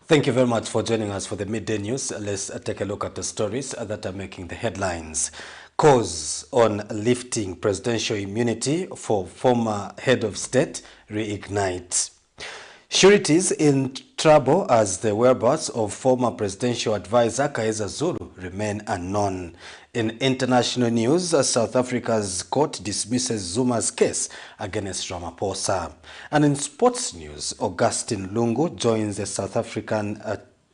Thank you very much for joining us for the midday news. Let's take a look at the stories that are making the headlines. Calls on lifting presidential immunity for former head of state reignite. Sureties in trouble as the whereabouts of former presidential advisor Kaeza Zulu remain unknown. In international news, South Africa's court dismisses Zuma's case against Ramaphosa. And in sports news, Augustine Lungu joins the South African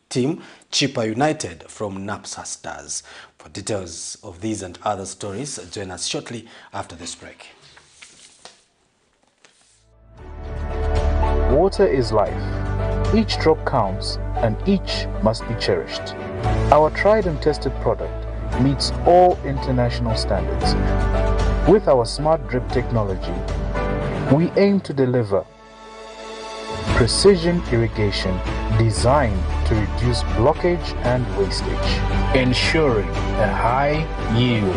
team Chippa United from NAPSA Stars. For details of these and other stories, join us shortly after this break. Water is life. Each drop counts and each must be cherished. Our tried and tested product meets all international standards. With our smart drip technology, we aim to deliver precision irrigation designed to reduce blockage and wastage, ensuring a high yield.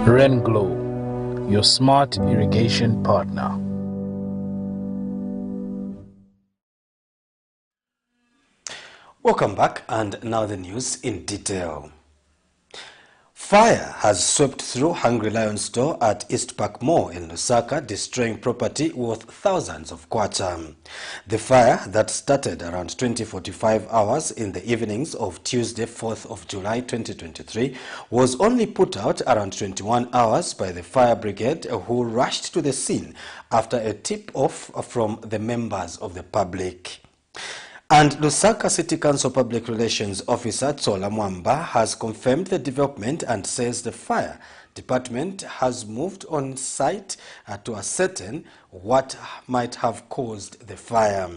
Renglow, your smart irrigation partner. Welcome back, and now the news in detail. Fire has swept through Hungry Lion store at East Park Mall in Lusaka, destroying property worth thousands of kwacha. The fire that started around 20:45 hours in the evenings of Tuesday, 4th of July 2023, was only put out around 21 hours by the fire brigade, who rushed to the scene after a tip-off from the members of the public. And Lusaka City Council Public Relations Officer Tsola Mwamba has confirmed the development and says the fire department has moved on site to ascertain what might have caused the fire.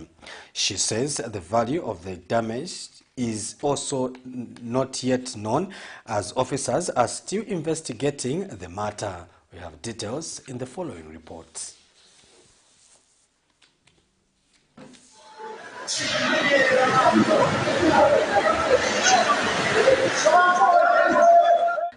She says the value of the damage is also not yet known, as officers are still investigating the matter. We have details in the following report.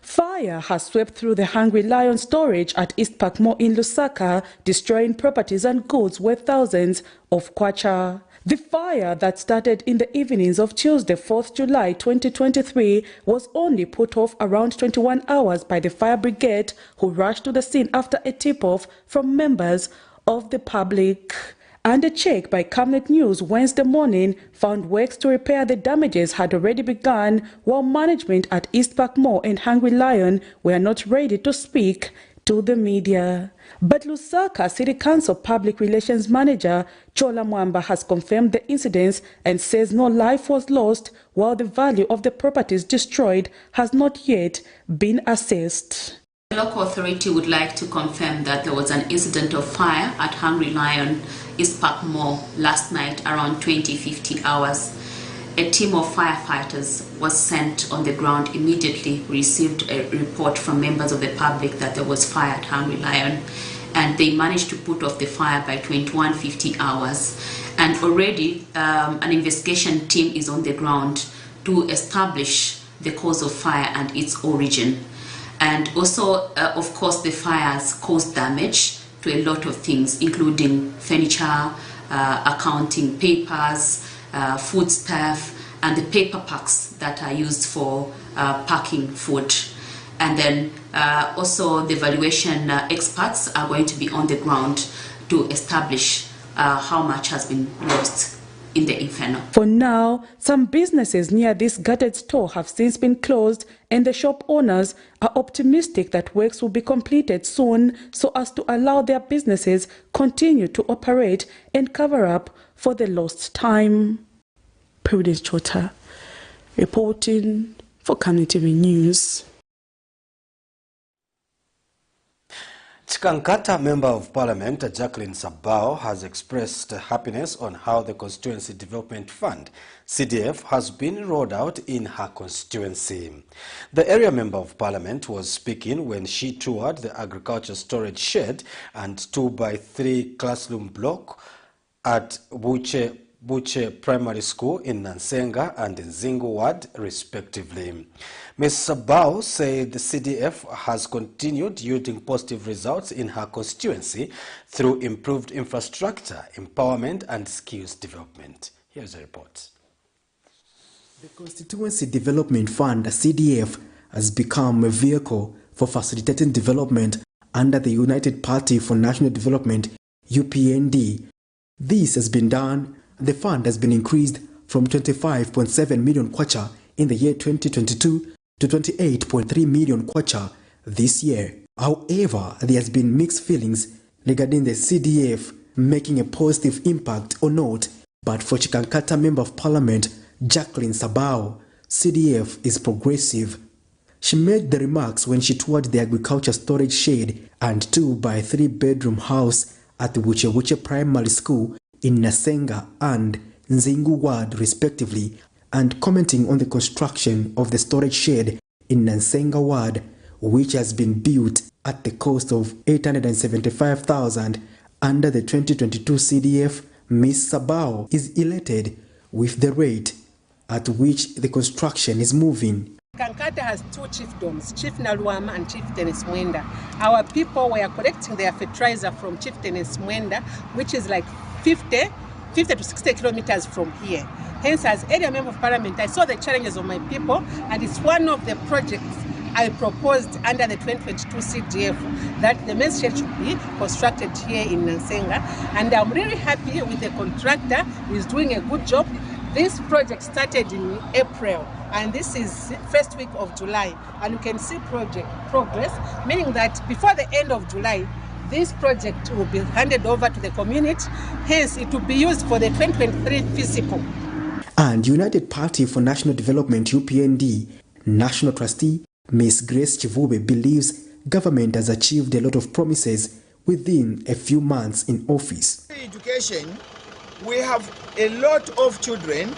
Fire has swept through the Hungry Lion storage at East Park Mall in Lusaka, destroying properties and goods worth thousands of kwacha. The fire that started in the evenings of Tuesday, 4th July 2023, was only put off around 21 hours by the fire brigade, who rushed to the scene after a tip-off from members of the public. And a check by Camnet News Wednesday morning found works to repair the damages had already begun, while management at East Park Mall and Hungry Lion were not ready to speak to the media. But Lusaka City Council Public Relations Manager Tsola Mwamba has confirmed the incidents and says no life was lost, while the value of the properties destroyed has not yet been assessed. The local authority would like to confirm that there was an incident of fire at Hungry Lion East Park Mall last night around 20:50 hours. A team of firefighters was sent on the ground, immediately received a report from members of the public that there was fire at Hungry Lion, and they managed to put off the fire by 21:50 hours. And already an investigation team is on the ground to establish the cause of fire and its origin. And also, of course, the fires caused damage to a lot of things, including furniture, accounting papers, food stuff, and the paper packs that are used for packing food. And then also the valuation experts are going to be on the ground to establish how much has been lost in the inferno. For now, some businesses near this gutted store have since been closed, and the shop owners are optimistic that works will be completed soon so as to allow their businesses continue to operate and cover up for the lost time. Prudence Chota reporting for Camnet TV News. Chikankata Member of Parliament Jacqueline Sabao has expressed happiness on how the Constituency Development Fund, CDF, has been rolled out in her constituency. The area Member of Parliament was speaking when she toured the agriculture storage shed and 2x3 classroom block at Buche Primary School in Nansenga and Nzingu Ward, respectively. Ms. Sabao said the CDF has continued yielding positive results in her constituency through improved infrastructure, empowerment and skills development. Here's a report. The Constituency Development Fund, CDF, has become a vehicle for facilitating development under the United Party for National Development, UPND. This has been done. The fund has been increased from 25.7 million kwacha in the year 2022 to 28.3 million kwacha this year. However, there has been mixed feelings regarding the CDF making a positive impact or not. But for Chikankata Member of Parliament Jacqueline Sabao, CDF is progressive. She made the remarks when she toured the agriculture storage shed and 2-by-3 bedroom house at the Wuche Primary School in Nasenga and Nzingu Ward respectively, and commenting on the construction of the storage shed in Nasenga Ward, which has been built at the cost of 875,000 under the 2022 CDF. Ms. Sabao is elated with the rate at which the construction is moving. Kankata has 2 chiefdoms, Chief Nalwama and Chief Dennis Mwenda. Our people were collecting their fertilizer from Chief Dennis Mwenda, which is like 50 to 60 kilometers from here. Hence, as area member of parliament, I saw the challenges of my people, and it's one of the projects I proposed under the 2022 CDF that the main shed should be constructed here in Nasenga. And I'm really happy with the contractor who is doing a good job. This project started in April, and this is first week of July, and you can see progress, meaning that before the end of July, this project will be handed over to the community. Hence, it will be used for the 2023 fiscal. And United Party for National Development, UPND, National Trustee Ms. Grace Chivube believes government has achieved a lot of promises within a few months in office. Education, we have a lot of children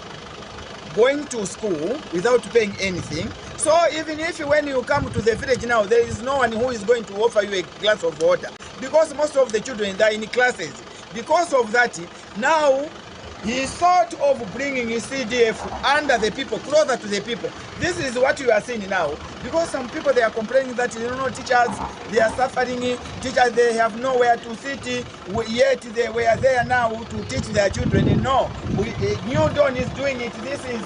going to school without paying anything. So even if when you come to the village now, there is no one who is going to offer you a glass of water, because most of the children are in classes. Because of that, now he thought of bringing his CDF under the people, closer to the people. This is what you are seeing now. Because some people, they are complaining that, teachers, they are suffering. Teachers, they have nowhere to sit, yet they were there now to teach their children. No, New Dawn is doing it. This is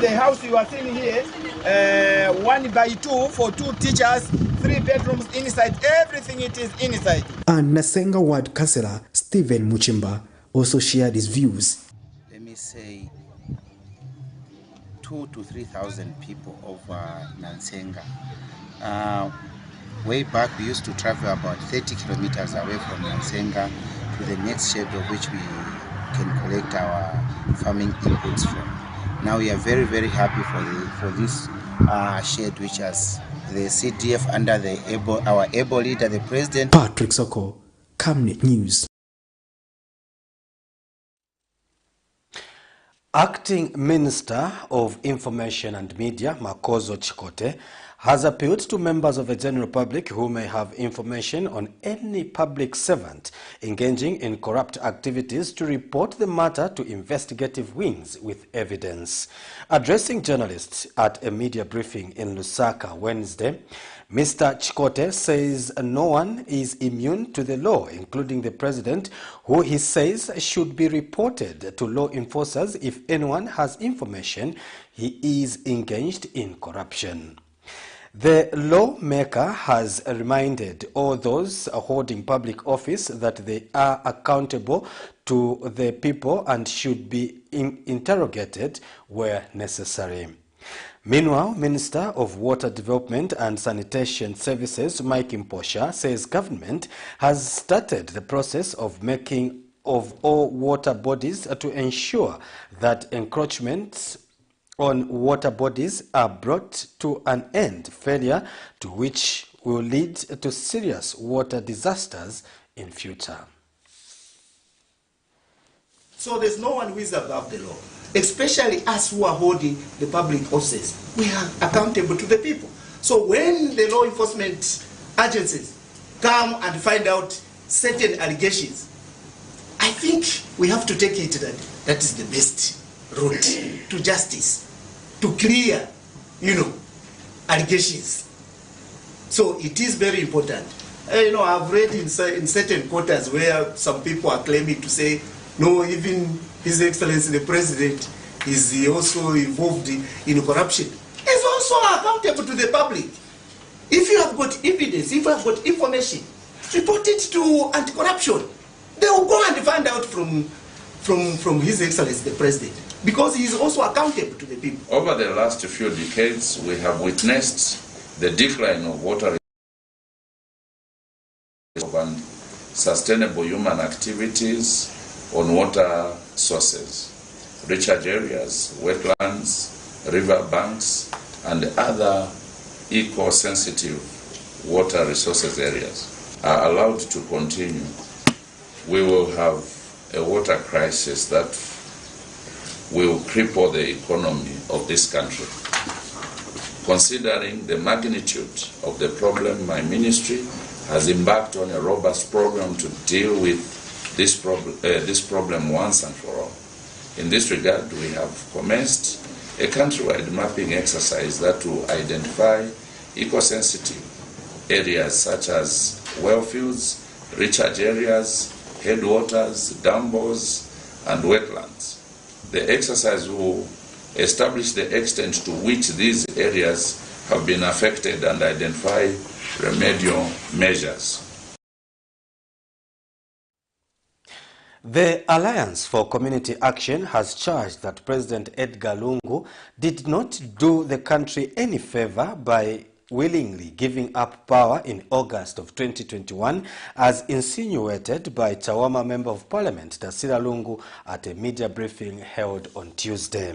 the house you are seeing here, 1-by-2 for 2 teachers, 3 bedrooms inside, everything it is inside. And Nasenga Ward Councillor Stephen Muchimba also shared his views. Let me say 2,000 to 3,000 people over Nasenga. Way back we used to travel about 30 kilometers away from Nasenga to the next shed of which we can collect our farming inputs from. Now we are very, very happy for this shed which has the CDF under our able leader, the president. Patrick Soko, Camnet News. Acting Minister of Information and Media, Makozo Chikote, has appealed to members of the general public who may have information on any public servant engaging in corrupt activities to report the matter to investigative wings with evidence. Addressing journalists at a media briefing in Lusaka Wednesday, Mr. Chikote says no one is immune to the law, including the president, who he says should be reported to law enforcers if anyone has information he is engaged in corruption. The lawmaker has reminded all those holding public office that they are accountable to the people and should be interrogated where necessary. Meanwhile, Minister of Water Development and Sanitation Services Mike Imposha says government has started the process of making of all water bodies to ensure that encroachments on water bodies are brought to an end, failure to which will lead to serious water disasters in future. So there's no one who is above the law, especially us who are holding the public offices. We are accountable to the people. So when the law enforcement agencies come and find out certain allegations, I think we have to take it that is the best route to justice, to clear, allegations. So it is very important. I've read in certain quarters where some people are claiming to say, no, even His Excellency the President is also involved in corruption, is also accountable to the public. If you have got evidence, if you have got information, report it to anti-corruption. They will go and find out from His Excellency the President, because he is also accountable to the people. Over the last few decades, we have witnessed the decline of water and sustainable human activities on water sources. Recharge areas, wetlands, river banks, and other eco-sensitive water resources areas are allowed to continue. We will have a water crisis that will cripple the economy of this country. Considering the magnitude of the problem, my ministry has embarked on a robust program to deal with this problem once and for all. In this regard, we have commenced a countrywide mapping exercise that will identify eco-sensitive areas such as well fields, recharge areas, headwaters, dam bores, and wetlands. The exercise will establish the extent to which these areas have been affected and identify remedial measures. The Alliance for Community Action has charged that President Edgar Lungu did not do the country any favor by willingly giving up power in August of 2021, as insinuated by Chawama Member of Parliament Tasila Lungu at a media briefing held on Tuesday.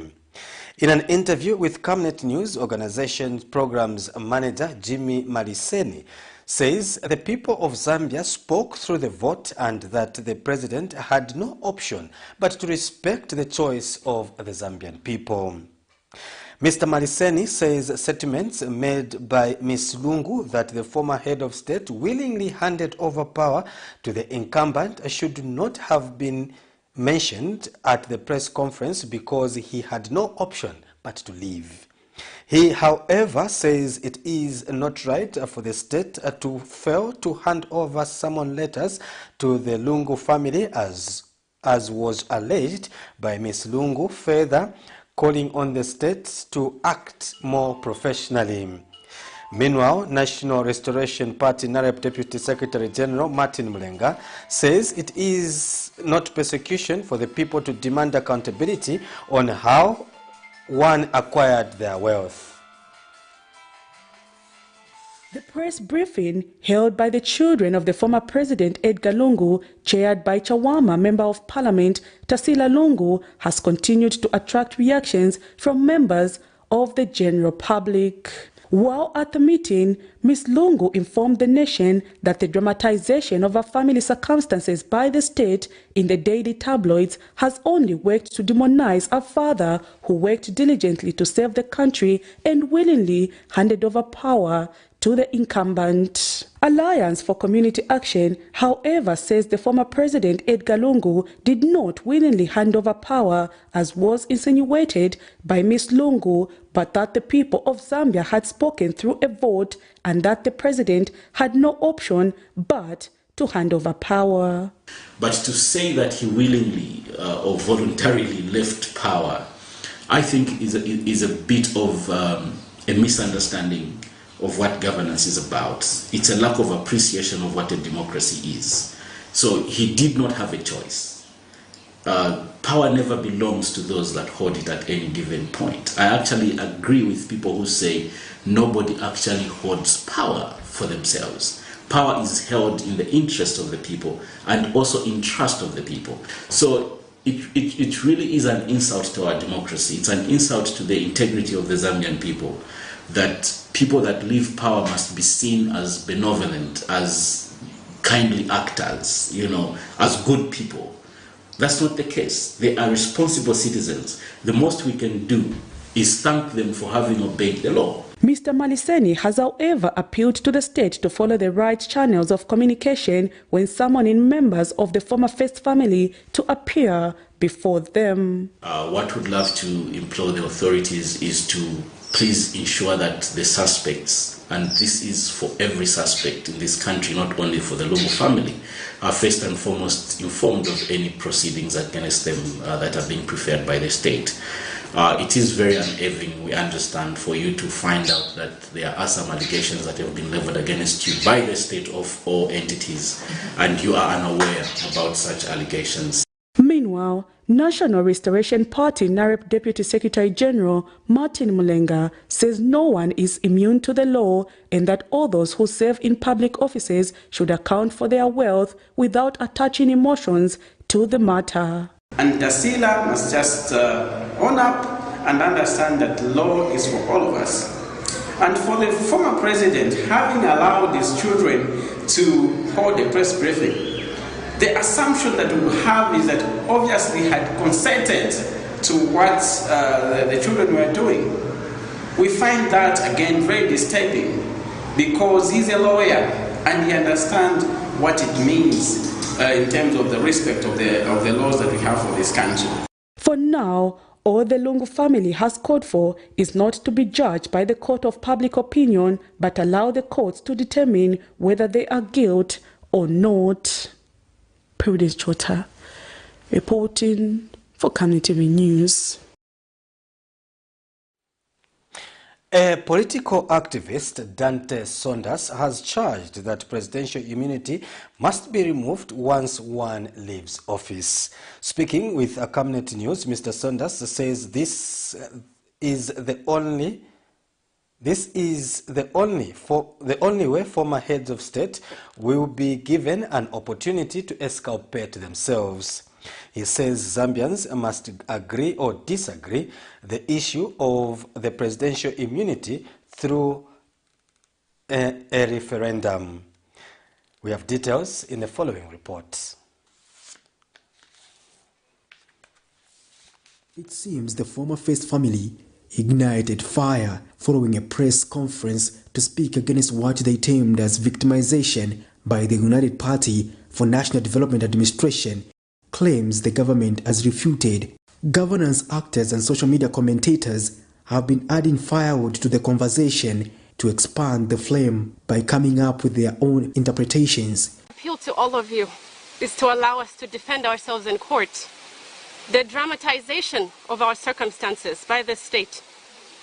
In an interview with Camnet News, organization programs manager Jimmy Maliseni says the people of Zambia spoke through the vote and that the president had no option but to respect the choice of the Zambian people. Mr. Maliseni says settlements made by Ms. Lungu that the former head of state willingly handed over power to the incumbent should not have been mentioned at the press conference because he had no option but to leave. He, however, says it is not right for the state to fail to hand over summon letters to the Lungu family as was alleged by Ms. Lungu, further calling on the state to act more professionally. Meanwhile, National Restoration Party NAREP Deputy Secretary General Martin Mulenga says it is not persecution for the people to demand accountability on how one acquired their wealth. The press briefing held by the children of the former President Edgar Lungu, chaired by Chawama Member of Parliament Tasila Lungu, has continued to attract reactions from members of the general public. While at the meeting, Ms. Lungu informed the nation that the dramatization of her family circumstances by the state in the daily tabloids has only worked to demonize her father, who worked diligently to save the country and willingly handed over power to the incumbent. Alliance for Community Action, however, says the former President Edgar Lungu did not willingly hand over power, as was insinuated by Ms. Lungu, but that the people of Zambia had spoken through a vote and that the president had no option but to hand over power. But to say that he willingly or voluntarily left power, I think is a bit of a misunderstanding of what governance is about. It's a lack of appreciation of what a democracy is. So he did not have a choice. Power never belongs to those that hold it at any given point. I actually agree with people who say nobody actually holds power for themselves. Power is held in the interest of the people and also in trust of the people. So it really is an insult to our democracy. It's an insult to the integrity of the Zambian people, that people that leave power must be seen as benevolent, as kindly actors, as good people. That's not the case. They are responsible citizens. The most we can do is thank them for having obeyed the law. Mr. Maliseni has, however, appealed to the state to follow the right channels of communication when summoning members of the former First family to appear before them. What we'd love to implore the authorities is to please ensure that the suspects, and this is for every suspect in this country, not only for the Lungu family, are first and foremost informed of any proceedings against them that are being preferred by the state. It is very unnerving, we understand, for you to find out that there are some allegations that have been leveled against you by the state of all entities, and you are unaware about such allegations. Meanwhile, National Restoration Party NAREP Deputy Secretary General Martin Mulenga says no one is immune to the law and that all those who serve in public offices should account for their wealth without attaching emotions to the matter. And Dasila must just own up and understand that law is for all of us. And for the former president, having allowed his children to hold a press briefing, the assumption that we have is that obviously he had consented to what the children were doing. We find that again very disturbing because he's a lawyer and he understands what it means in terms of the respect of the laws that we have for this country. For now, all the Lungu family has called for is not to be judged by the court of public opinion, but allow the courts to determine whether they are guilty or not. Prudence Chota, reporting for Camnet TV News. A political activist, Dante Saunders, has charged that presidential immunity must be removed once one leaves office. Speaking with Camnet News, Mr. Saunders says this is the only way former heads of state will be given an opportunity to exculpate themselves. He says Zambians must agree or disagree the issue of the presidential immunity through a referendum. We have details in the following report. It seems the former First family ignited fire following a press conference to speak against what they termed as victimization by the United Party for National Development Administration, claims the government has refuted. Governance actors and social media commentators have been adding firewood to the conversation to expand the flame by coming up with their own interpretations. Appeal to all of you is to allow us to defend ourselves in court. The dramatization of our circumstances by the state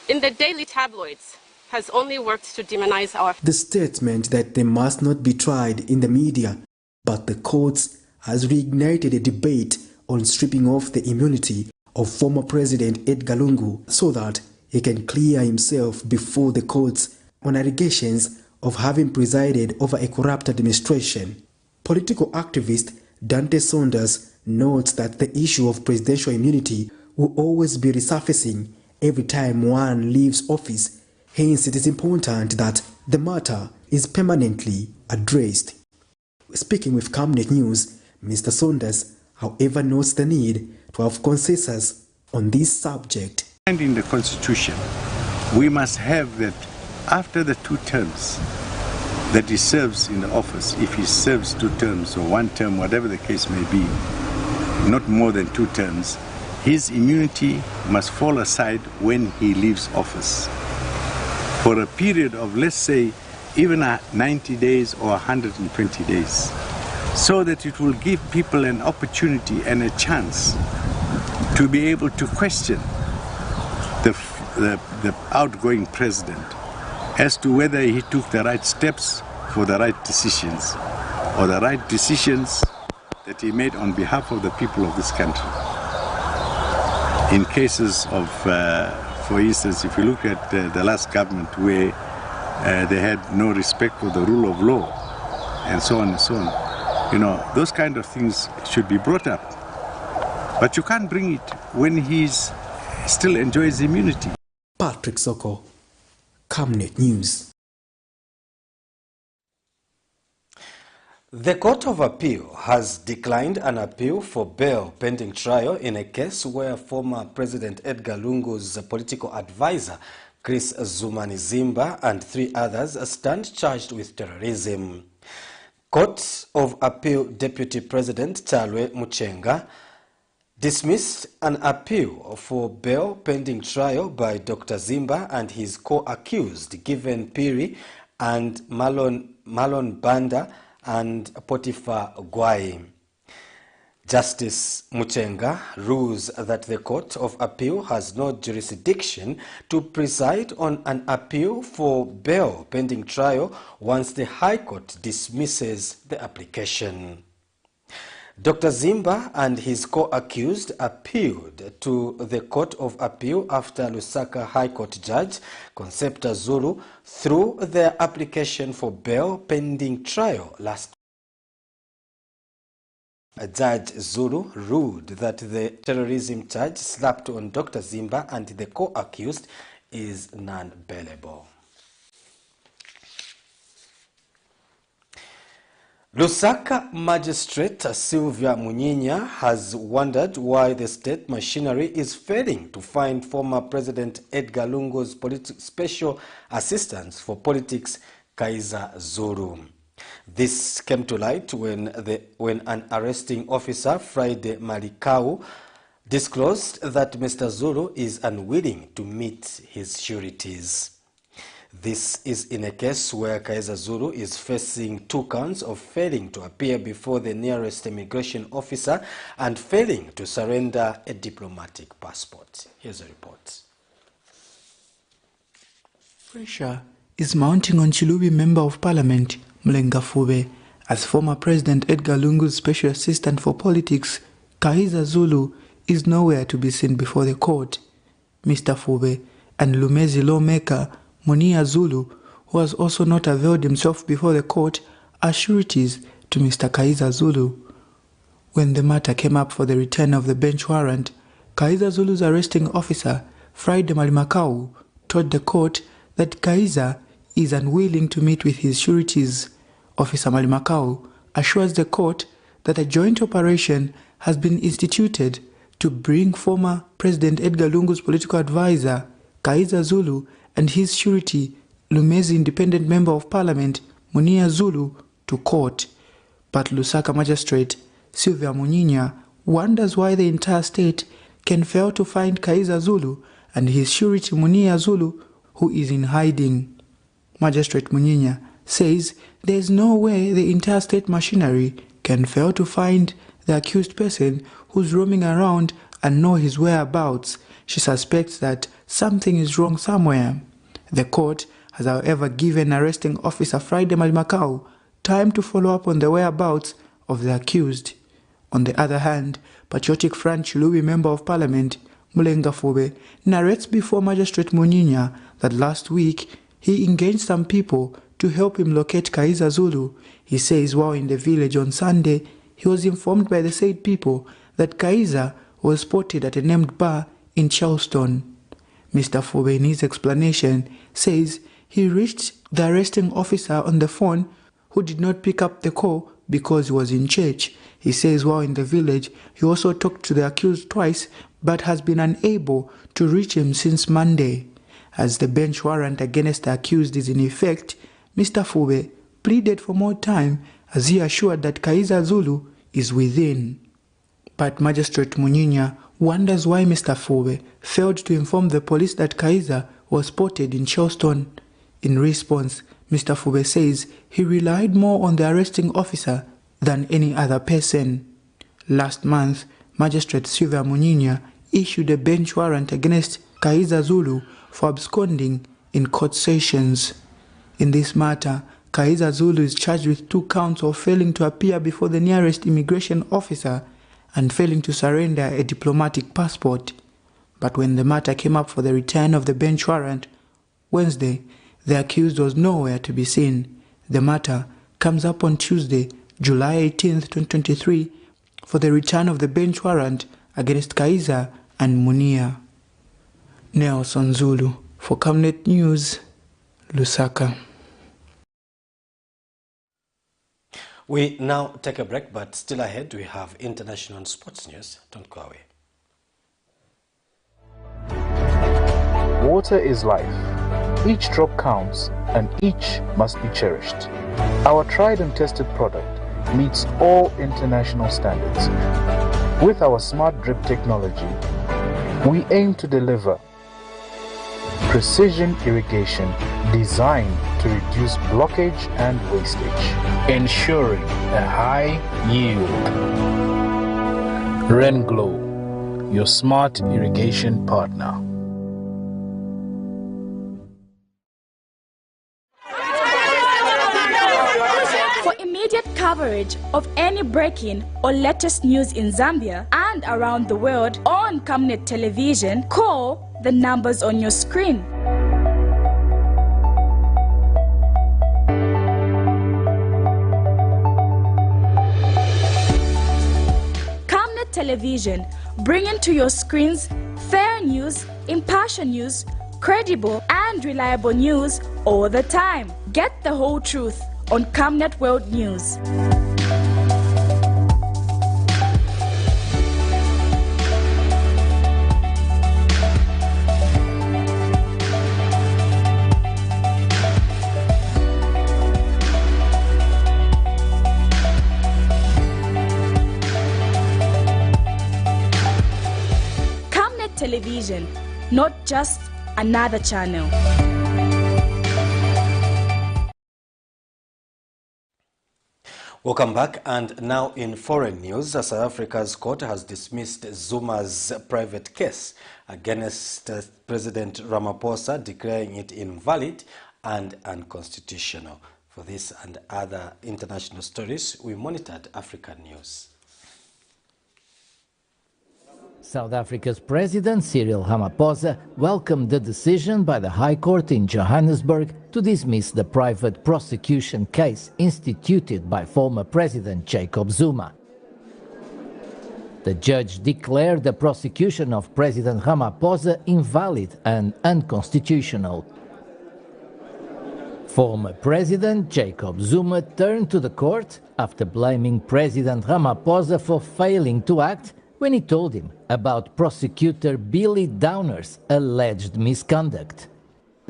in the daily tabloids has only worked to demonize our... The statement that they must not be tried in the media, but the courts has reignited a debate on stripping off the immunity of former President Edgar Lungu so that he can clear himself before the courts on allegations of having presided over a corrupt administration. Political activist Dante Saunders notes that the issue of presidential immunity will always be resurfacing every time one leaves office. Hence, it is important that the matter is permanently addressed. Speaking with Camnet News, Mr. Saunders, however, notes the need to have consensus on this subject. And in the Constitution, we must have that after the 2 terms that he serves in the office, if he serves 2 terms or 1 term, whatever the case may be, not more than 2 terms, his immunity must fall aside when he leaves office. For a period of, let's say, even 90 days or 120 days, so that it will give people an opportunity and a chance to be able to question the outgoing president as to whether he took the right steps for the right decisions or the right decisions that he made on behalf of the people of this country. In cases of, for instance, if you look at the last government where they had no respect for the rule of law and so on and so on, you know, those kind of things should be brought up. But you can't bring it when he still enjoys immunity. Patrick Soko, Camnet News. The Court of Appeal has declined an appeal for bail pending trial in a case where former President Edgar Lungu's political advisor, Chris Zumanizimba, and 3 others stand charged with terrorism. Court of Appeal Deputy President Talwe Muchenga dismissed an appeal for bail pending trial by Dr. Zimba and his co-accused Given Piri and Malon Banda and Potiphar Gwai. Justice Muchenga rules that the Court of Appeal has no jurisdiction to preside on an appeal for bail pending trial once the High Court dismisses the application. Dr. Zimba and his co-accused appealed to the Court of Appeal after Lusaka High Court Judge Concepta Zulu threw their application for bail pending trial last week. Judge Zulu ruled that the terrorism charge slapped on Dr. Zimba and the co-accused is non-bailable. Lusaka Magistrate Sylvia Munyinya has wondered why the state machinery is failing to find former President Edgar Lungu's special assistant for politics, Kaiza Zulu. This came to light when an arresting officer, Friday Malikau, disclosed that Mr. Zulu is unwilling to meet his sureties. This is in a case where Kaiza Zulu is facing 2 counts of failing to appear before the nearest immigration officer and failing to surrender a diplomatic passport. Here's a report. Pressure is mounting on Chilubi Member of Parliament Mlenga Fube as former President Edgar Lungu's special assistant for politics, Kaiza Zulu, is nowhere to be seen before the court. Mr. Fube and Lumezi lawmaker Munia Zulu, who has also not availed himself before the court, are sureties to Mr. Kaiza Zulu. When the matter came up for the return of the bench warrant, Kaiza Zulu's arresting officer, Friday Malimakau, told the court that Kaiza is unwilling to meet with his sureties. Officer Malimakau assures the court that a joint operation has been instituted to bring former President Edgar Lungu's political advisor, Kaiza Zulu, and his surety, Lumezi Independent Member of Parliament, Munia Zulu, to court. But Lusaka Magistrate Sylvia Munyinya wonders why the entire state can fail to find Kaiza Zulu and his surety Munia Zulu, who is in hiding. Magistrate Munyinya says there is no way the entire state machinery can fail to find the accused person who's roaming around and know his whereabouts. She suspects that something is wrong somewhere. The court has, however, given arresting officer Friday Malimakau time to follow up on the whereabouts of the accused. On the other hand, Patriotic Front Chilubi Member of Parliament Mlenga Fube narrates before Magistrate Munyinya that last week he engaged some people to help him locate Kaiza Zulu. He says while in the village on Sunday, he was informed by the said people that Kaiza was spotted at a named bar in Charleston. Mr. Fube, in his explanation, says he reached the arresting officer on the phone, who did not pick up the call because he was in church. He says while in the village, he also talked to the accused twice but has been unable to reach him since Monday. As the bench warrant against the accused is in effect, Mr. Fube pleaded for more time as he assured that Kaiza Zulu is within. But Magistrate Munyinya wonders why Mr. Fube failed to inform the police that Kaiza was spotted in Charleston. In response, Mr. Fube says he relied more on the arresting officer than any other person. Last month, Magistrate Sylvia Munyinya issued a bench warrant against Kaiza Zulu for absconding in court sessions. In this matter, Kaiza Zulu is charged with 2 counts of failing to appear before the nearest immigration officer and failing to surrender a diplomatic passport. But when the matter came up for the return of the bench warrant, Wednesday, the accused was nowhere to be seen. The matter comes up on Tuesday, July 18, 2023, for the return of the bench warrant against Kaiza and Munia. Nelson Zulu for Camnet News, Lusaka. We now take a break, but still ahead we have international sports news. Don't go away. Water is life. Each drop counts and each must be cherished. Our tried and tested product meets all international standards. With our smart drip technology, we aim to deliver precision irrigation designed to reduce blockage and wastage, ensuring a high yield. RenGlow, your smart irrigation partner. For immediate coverage of any breaking or latest news in Zambia and around the world on Camnet television, call the numbers on your screen. Camnet television, bringing to your screens fair news, impartial news, credible and reliable news all the time. Get the whole truth on Camnet World News. Camnet television, not just another channel. Welcome back, and now in foreign news, South Africa's court has dismissed Zuma's private case against President Ramaphosa, declaring it invalid and unconstitutional. For this and other international stories, we monitored African news. South Africa's President Cyril Ramaphosa welcomed the decision by the High Court in Johannesburg to dismiss the private prosecution case instituted by former President Jacob Zuma. The judge declared the prosecution of President Ramaphosa invalid and unconstitutional. Former President Jacob Zuma turned to the court after blaming President Ramaphosa for failing to act when he told him about prosecutor Billy Downer's alleged misconduct.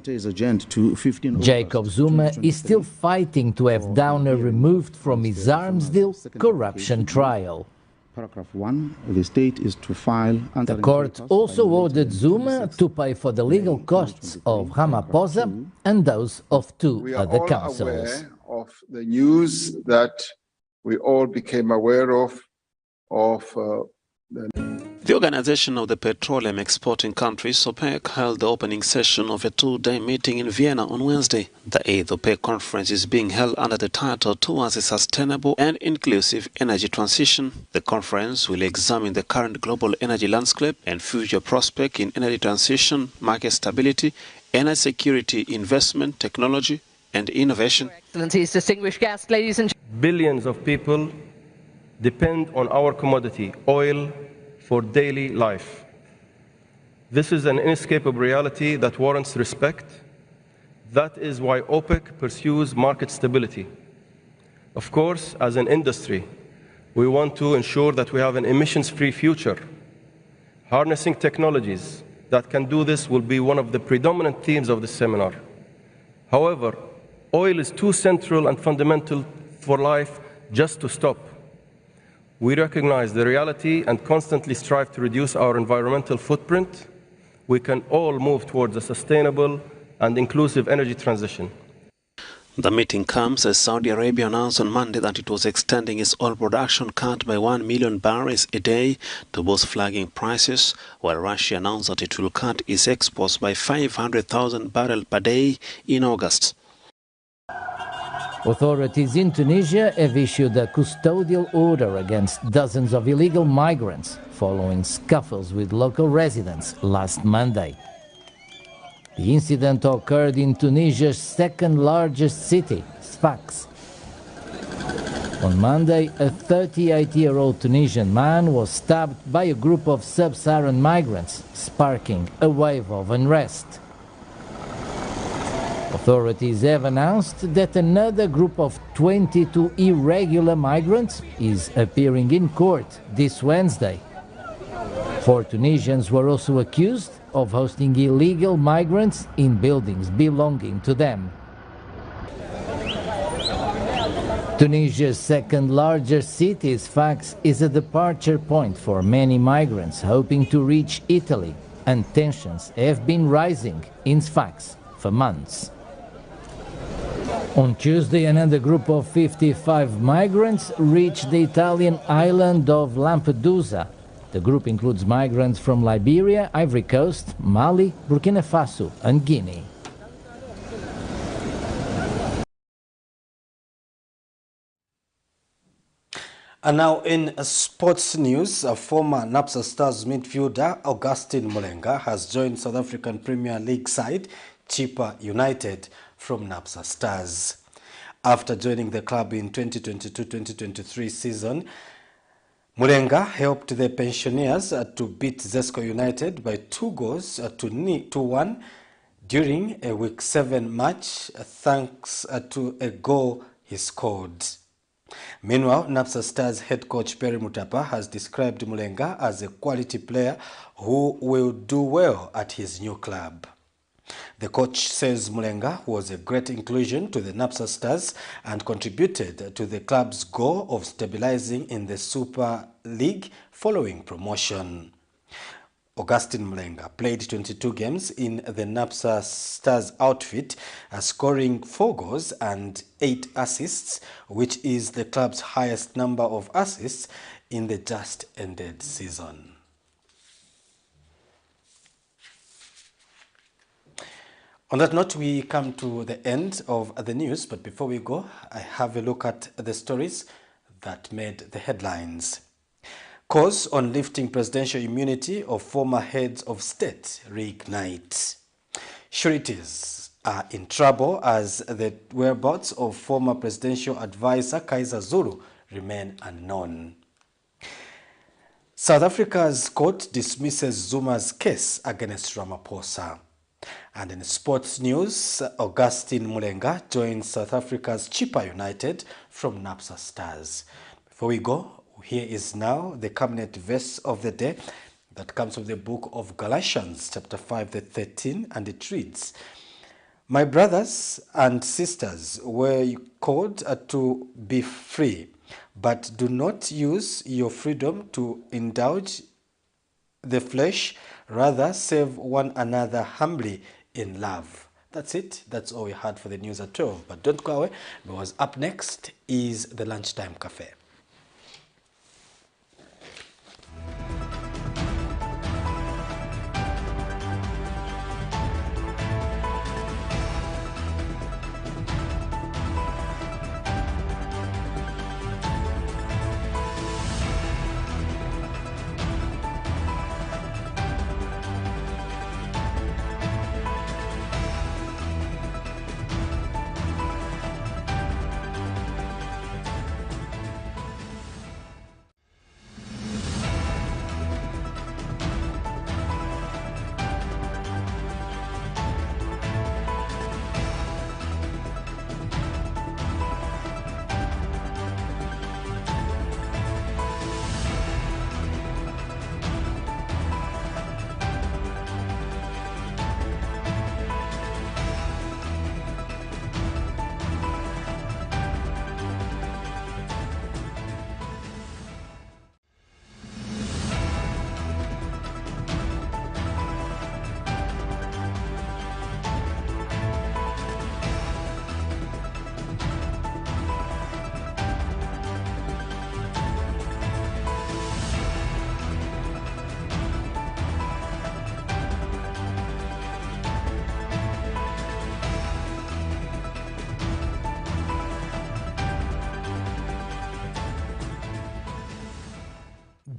Jacob Zuma is still fighting to have Downer removed from his arms deal corruption trial. Paragraph 1, the state is to file... The court also ordered Zuma to pay for the legal costs of Ramaphosa and those of two other councillors. We are all aware of the news that we all became aware of The Organization of the Petroleum Exporting Countries, OPEC, held the opening session of a two-day meeting in Vienna on Wednesday. The 8th OPEC conference is being held under the title Towards a Sustainable and Inclusive Energy Transition. The conference will examine the current global energy landscape and future prospects in energy transition, market stability, energy security, investment, technology, and innovation. Excellencies, distinguished guests, ladies and gentlemen. Billions of people depend on our commodity, oil, for daily life. This is an inescapable reality that warrants respect. That is why OPEC pursues market stability. Of course, as an industry, we want to ensure that we have an emissions-free future. Harnessing technologies that can do this will be one of the predominant themes of this seminar. However, oil is too central and fundamental for life just to stop. We recognize the reality and constantly strive to reduce our environmental footprint. We can all move towards a sustainable and inclusive energy transition. The meeting comes as Saudi Arabia announced on Monday that it was extending its oil production cut by 1 million barrels a day to boost flagging prices, while Russia announced that it will cut its exports by 500,000 barrels per day in August. Authorities in Tunisia have issued a custodial order against dozens of illegal migrants following scuffles with local residents last Monday. The incident occurred in Tunisia's second-largest city, Sfax. On Monday, a 38-year-old Tunisian man was stabbed by a group of sub-Saharan migrants, sparking a wave of unrest. Authorities have announced that another group of 22 irregular migrants is appearing in court this Wednesday. 4 Tunisians were also accused of hosting illegal migrants in buildings belonging to them. Tunisia's second largest city, Sfax, is a departure point for many migrants hoping to reach Italy, and tensions have been rising in Sfax for months. On Tuesday, another group of 55 migrants reached the Italian island of Lampedusa. The group includes migrants from Liberia, Ivory Coast, Mali, Burkina Faso and Guinea. And now in sports news, former Napsa Stars midfielder Augustine Mulenga has joined South African Premier League side Chippa United from Napsa Stars. After joining the club in 2022-2023 season, Mulenga helped the pensioners to beat Zesco United by 2 goals to 1 during a Week 7 match thanks to a goal he scored. Meanwhile, Napsa Stars head coach Perry Mutapa has described Mulenga as a quality player who will do well at his new club. The coach says Mulenga was a great inclusion to the Napsa Stars and contributed to the club's goal of stabilizing in the Super League following promotion. Augustine Mulenga played 22 games in the Napsa Stars outfit, scoring 4 goals and 8 assists, which is the club's highest number of assists in the just ended season. On that note, we come to the end of the news, but before we go, I have a look at the stories that made the headlines. Calls on lifting presidential immunity of former heads of state reignite. Sureties are in trouble as the whereabouts of former presidential advisor Kaiser Zulu remain unknown. South Africa's court dismisses Zuma's case against Ramaphosa. And in sports news, Augustine Mulenga joins South Africa's Chippa United from Napsa Stars. Before we go, here is now the Camnet verse of the day that comes from the book of Galatians, chapter 5, verse 13, and it reads, "My brothers and sisters, were called to be free, but do not use your freedom to indulge the flesh, rather serve one another humbly in love." That's it. That's all we had for the news at 12. But don't go away, because up next is the Lunchtime Cafe.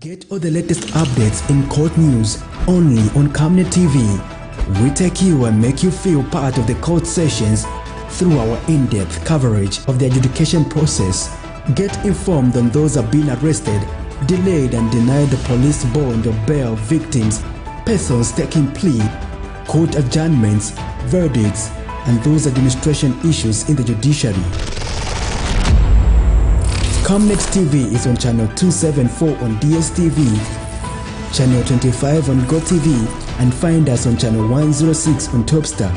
Get all the latest updates in court news only on Camnet TV. We take you and make you feel part of the court sessions through our in-depth coverage of the adjudication process. Get informed on those that have been arrested, delayed and denied the police bond or bail victims, persons taking plea, court adjournments, verdicts, and those administration issues in the judiciary. Camnet TV is on channel 274 on DSTV, channel 25 on GoTV, and find us on channel 106 on Topstar.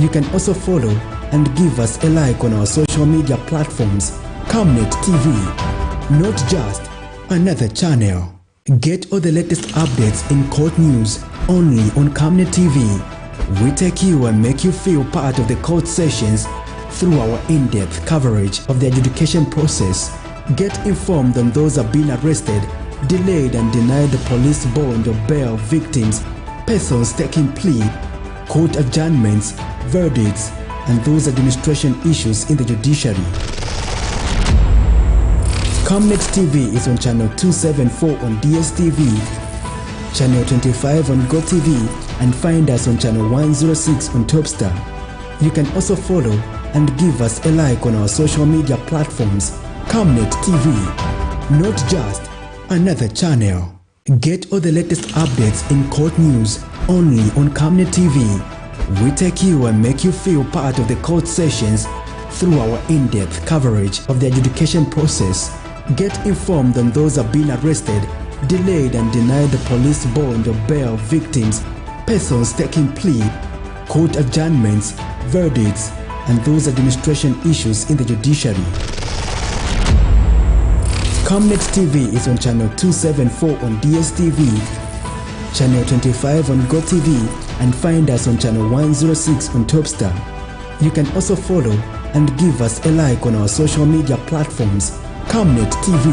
You can also follow and give us a like on our social media platforms Camnet TV, not just another channel. Get all the latest updates in court news only on Camnet TV. We take you and make you feel part of the court sessions through our in-depth coverage of the adjudication process. Get informed on those who have been arrested, delayed and denied the police bond or bail victims, persons taking plea, court adjournments, verdicts, and those administration issues in the judiciary. Camnet TV is on channel 274 on DSTV, channel 25 on GoTV, and find us on channel 106 on Topstar. You can also follow and give us a like on our social media platforms. Camnet TV, not just another channel. Get all the latest updates in court news only on Camnet TV. We take you and make you feel part of the court sessions through our in-depth coverage of the adjudication process. Get informed on those who have been arrested, delayed and denied the police bond or bail victims, persons taking plea, court adjournments, verdicts, and those administration issues in the judiciary. Camnet TV is on channel 274 on DSTV, channel 25 on GoTV, and find us on channel 106 on Topstar. You can also follow and give us a like on our social media platforms. Camnet TV,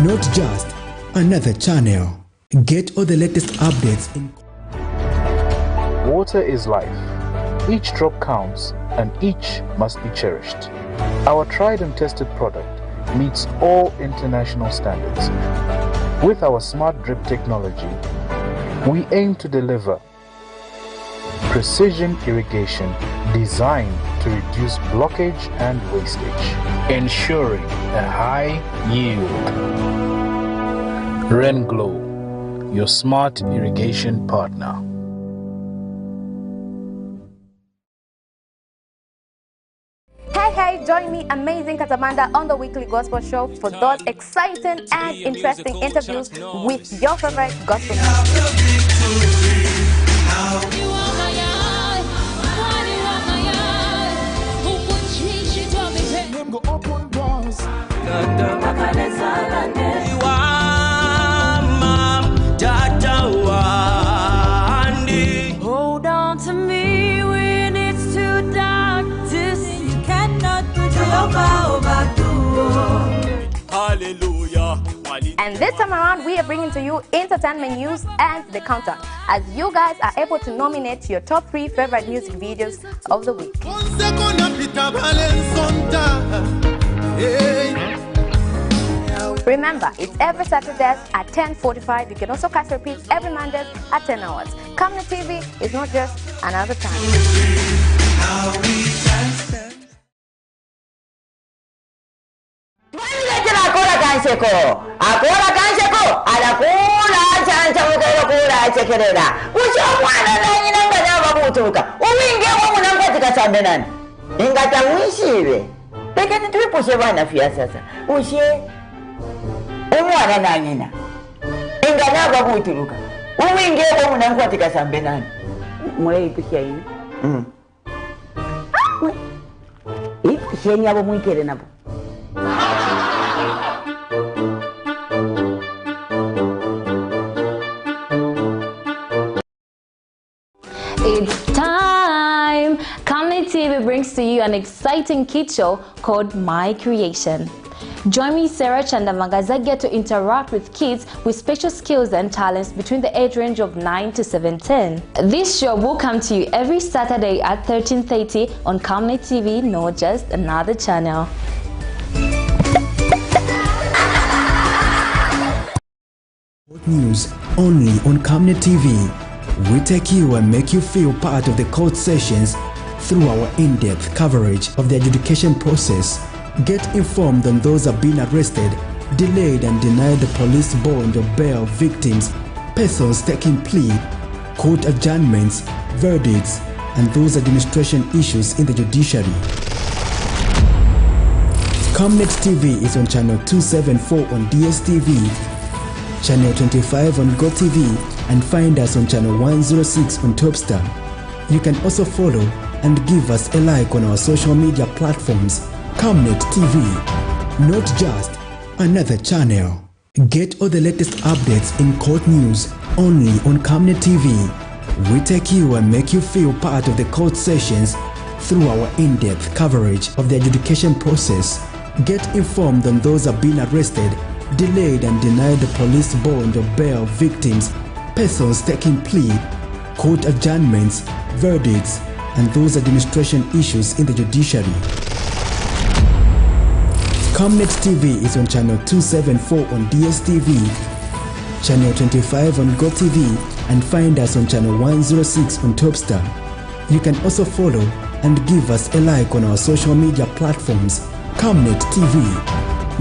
not just another channel. Get all the latest updates in... Water is life. Each drop counts and each must be cherished. Our tried and tested product meets all international standards. With our smart drip technology, we aim to deliver precision irrigation designed to reduce blockage and wastage, ensuring a high yield. Renglow, your smart irrigation partner. Hey, join me, Amazing Katamanda, on the weekly gospel show for those exciting and interesting interviews with your favorite gospel Hold on to me when it's too dark to see. You cannot put your power back to Hallelujah. And this time around, we are bringing to you entertainment news and the countdown, as you guys are able to nominate your top 3 favorite music videos of the week. Remember, it's every Saturday at 10:45. You can also catch repeats every Monday at 10 hours. Camnet TV is not just another time. Akora kansheko alakula chancha mukero kula chekerera ucho mwana nani nanga nyaba butuka uwinge wa munanga tikasambe nani ingata mwishibe peke nitwipushe bana fia sasa ushe umwana nani na ingana babutuka uwinge wa munanga tikasambe nani mwe ipisha ina ipisha nyabo mwikere nabo. It's time! Camnet TV brings to you an exciting kids show called My Creation. Join me, Sarah Chandamagazagia, to interact with kids with special skills and talents between the age range of 9 to 17. This show will come to you every Saturday at 13:30 on Camnet TV, not just another channel. News only on Camnet TV. We take you and make you feel part of the court sessions through our in-depth coverage of the adjudication process. Get informed on those who have been arrested, delayed and denied the police bond or bail victims, persons taking plea, court adjournments, verdicts, and those administration issues in the judiciary. Camnet TV is on channel 274 on DSTV, channel 25 on GoTV, and find us on channel 106 on Topstar. You can also follow and give us a like on our social media platforms. Camnet TV, not just another channel. Get all the latest updates in court news only on Camnet TV. We take you and make you feel part of the court sessions through our in-depth coverage of the adjudication process. Get informed on those who have been arrested, delayed and denied the police bond or bail victims, persons taking plea, court adjournments, verdicts, and those administration issues in the judiciary. Camnet TV is on channel 274 on DSTV, channel 25 on GoTV, and find us on channel 106 on Topstar. You can also follow and give us a like on our social media platforms. Camnet TV,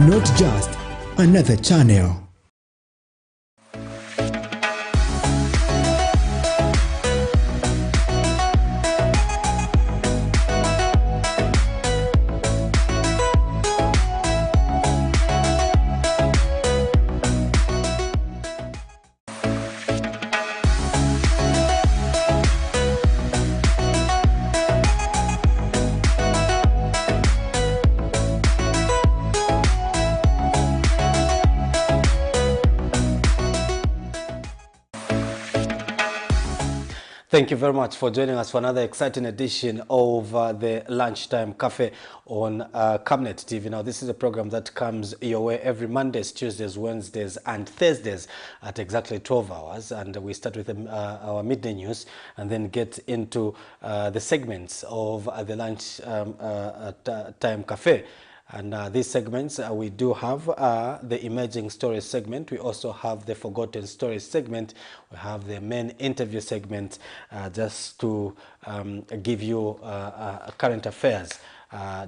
not just another channel. Thank you very much for joining us for another exciting edition of the Lunchtime Cafe on Camnet TV. Now, this is a program that comes your way every Mondays, Tuesdays, Wednesdays, and Thursdays at exactly 12 hours. And we start with our midday news and then get into the segments of the Lunchtime Cafe. And these segments, we do have the Emerging Stories segment. We also have the Forgotten Stories segment. We have the main interview segment, just to give you current affairs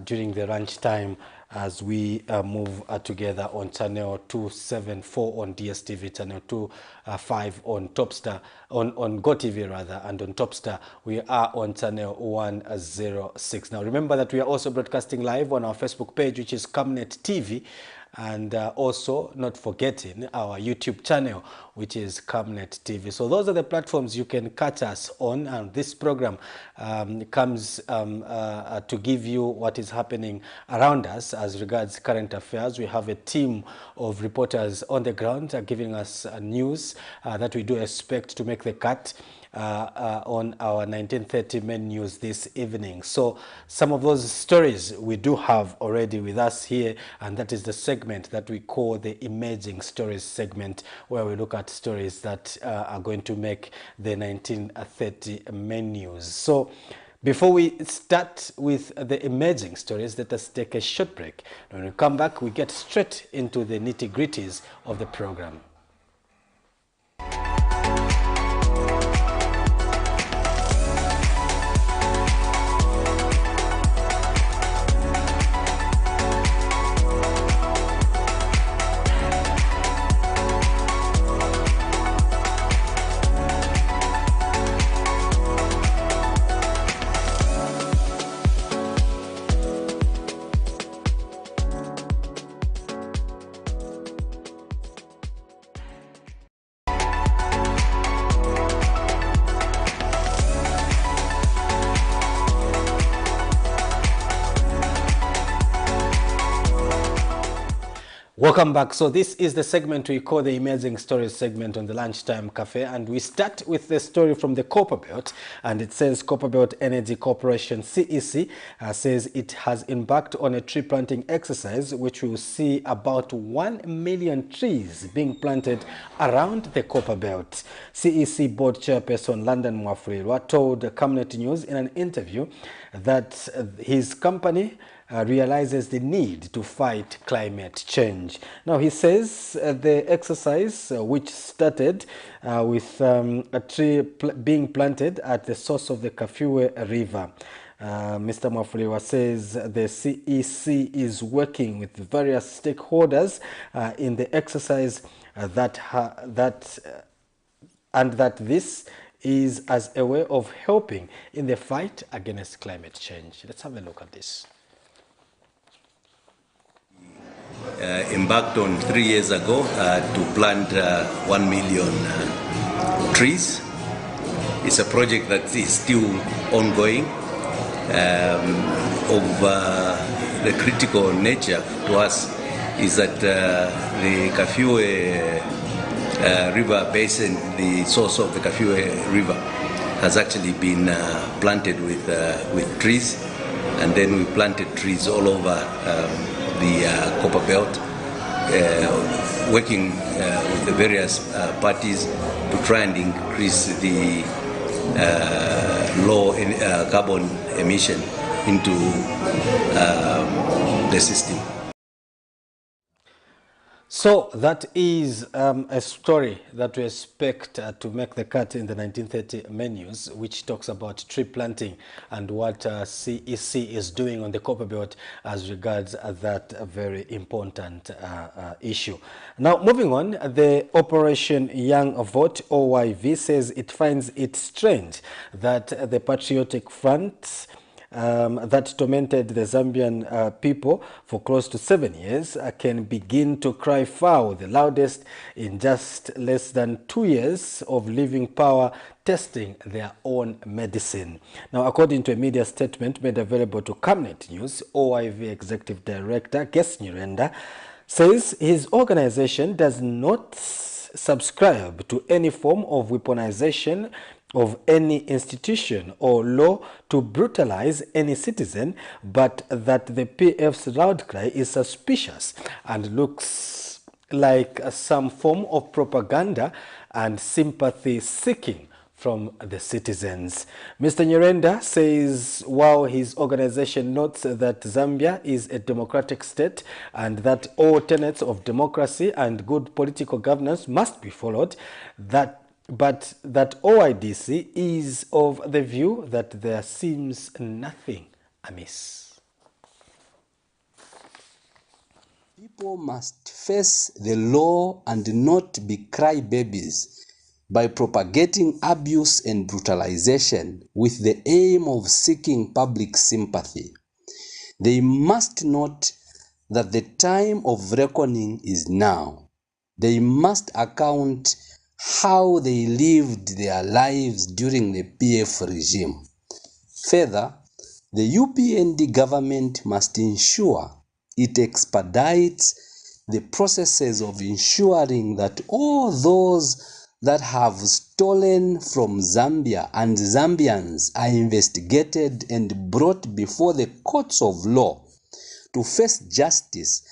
during the lunchtime as we move together on channel 274 on DSTV, channel 25 on Topstar, on GoTV rather, and on Topstar we are on channel 106. Now remember that we are also broadcasting live on our Facebook page, which is Camnet TV, and also not forgetting our YouTube channel, which is Camnet TV. So those are the platforms you can catch us on, and this program comes to give you what is happening around us as regards current affairs. We have a team of reporters on the ground giving us news that we do expect to make the cut on our 1930 main news this evening. So some of those stories we do have already with us here, and that is the segment that we call the Emerging Stories segment, where we look at stories that are going to make the 1930 main news. So before we start with the emerging stories, let us take a short break. When we come back, we get straight into the nitty-gritties of the program. Welcome back. So this is the segment we call the Emerging Stories segment on the Lunchtime Cafe, and we start with the story from the Copper Belt, and it says Copperbelt Energy Corporation CEC says it has embarked on a tree planting exercise which will see about 1 million trees being planted around the Copper Belt. CEC board chairperson London Mwafulirwa told Camnet News in an interview that his company realizes the need to fight climate change. Now he says the exercise, which started with a tree being planted at the source of the Kafue River. Mr. Mwafulirwa says the CEC is working with various stakeholders in the exercise and that this is as a way of helping in the fight against climate change. Let's have a look at this. Embarked on 3 years ago to plant 1 million trees. It's a project that is still ongoing, of the critical nature to us is that the Kafue river basin, the source of the Kafue river, has actually been planted with trees, and then we planted trees all over the Copper Belt, working with the various parties to try and increase the low carbon emission into the system. So that is a story that we expect to make the cut in the 1930 menus, which talks about tree planting and what CEC is doing on the Copper Belt as regards that very important issue. Now, moving on, the Operation Young Vote, OYV, says it finds it strange that the Patriotic Front that tormented the Zambian people for close to 7 years can begin to cry foul, the loudest in just less than 2 years of leaving power, testing their own medicine. Now, according to a media statement made available to Camnet News, OIV Executive Director Ges Nyirenda says his organization does not subscribe to any form of weaponization of any institution or law to brutalize any citizen, but that the PF's loud cry is suspicious and looks like some form of propaganda and sympathy seeking from the citizens. Mr. Nyirenda says while his organization notes that Zambia is a democratic state and that all tenets of democracy and good political governance must be followed, but that OIDC is of the view that there seems nothing amiss. People must face the law and not be crybabies by propagating abuse and brutalization with the aim of seeking public sympathy. They must note that the time of reckoning is now. They must account how they lived their lives during the PF regime. Further, the UPND government must ensure it expedites the processes of ensuring that all those that have stolen from Zambia and Zambians are investigated and brought before the courts of law to face justice,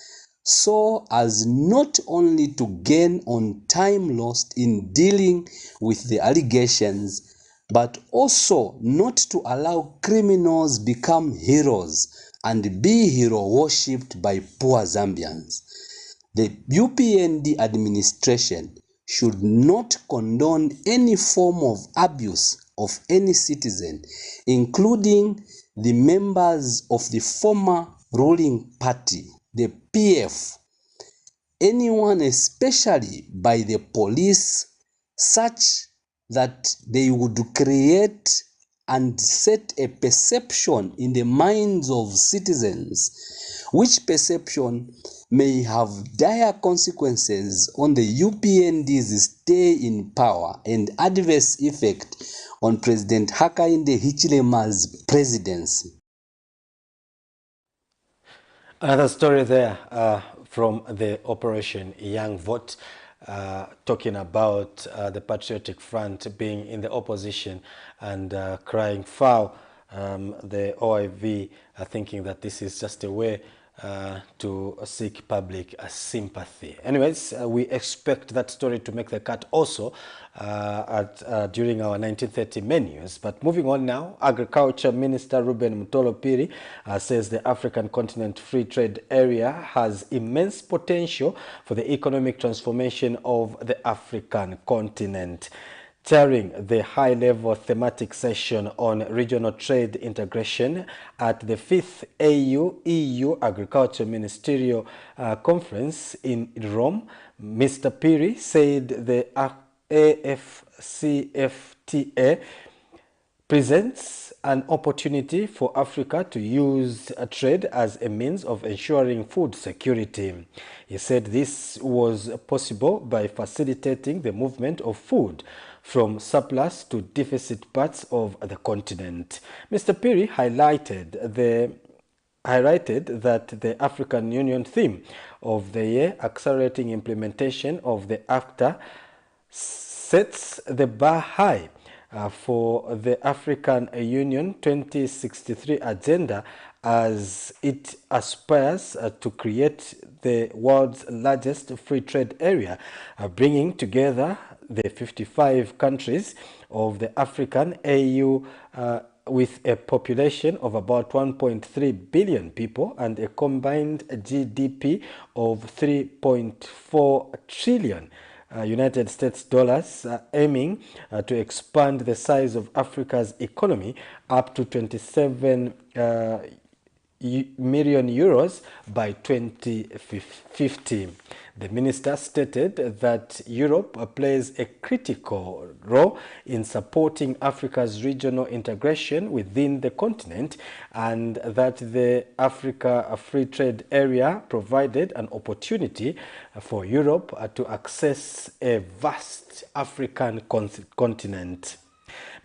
so as not only to gain on time lost in dealing with the allegations, but also not to allow criminals become heroes and be hero worshipped by poor Zambians. The UPND administration should not condone any form of abuse of any citizen, including the members of the former ruling party, the PF, anyone especially by the police, such that they would create and set a perception in the minds of citizens, which perception may have dire consequences on the UPND's stay in power and adverse effect on President Hakainde Hichilema's presidency. Another story there from the Operation Young Vote, talking about the Patriotic Front being in the opposition and crying foul. The OIV are thinking that this is just a way to seek public sympathy. Anyways, we expect that story to make the cut also during our 1930 menus. But moving on now, Agriculture Minister Ruben Mutolo Piri says the African Continent Free Trade Area has immense potential for the economic transformation of the African continent. Chairing the high-level thematic session on regional trade integration at the 5th AU-EU Agriculture Ministerial Conference in Rome, Mr. Piri said the AFCFTA presents an opportunity for Africa to use trade as a means of ensuring food security. He said this was possible by facilitating the movement of food from surplus to deficit parts of the continent. Mr. Piri highlighted the highlighted that the African Union theme of the year, accelerating implementation of the ACTA, sets the bar high for the African Union 2063 agenda as it aspires to create the world's largest free trade area, bringing together the 55 countries of the African AU with a population of about 1.3 billion people and a combined GDP of 3.4 trillion United States dollars, aiming to expand the size of Africa's economy up to 27 million euros by 2050. The minister stated that Europe plays a critical role in supporting Africa's regional integration within the continent, and that the Africa Free Trade Area provided an opportunity for Europe to access a vast African continent.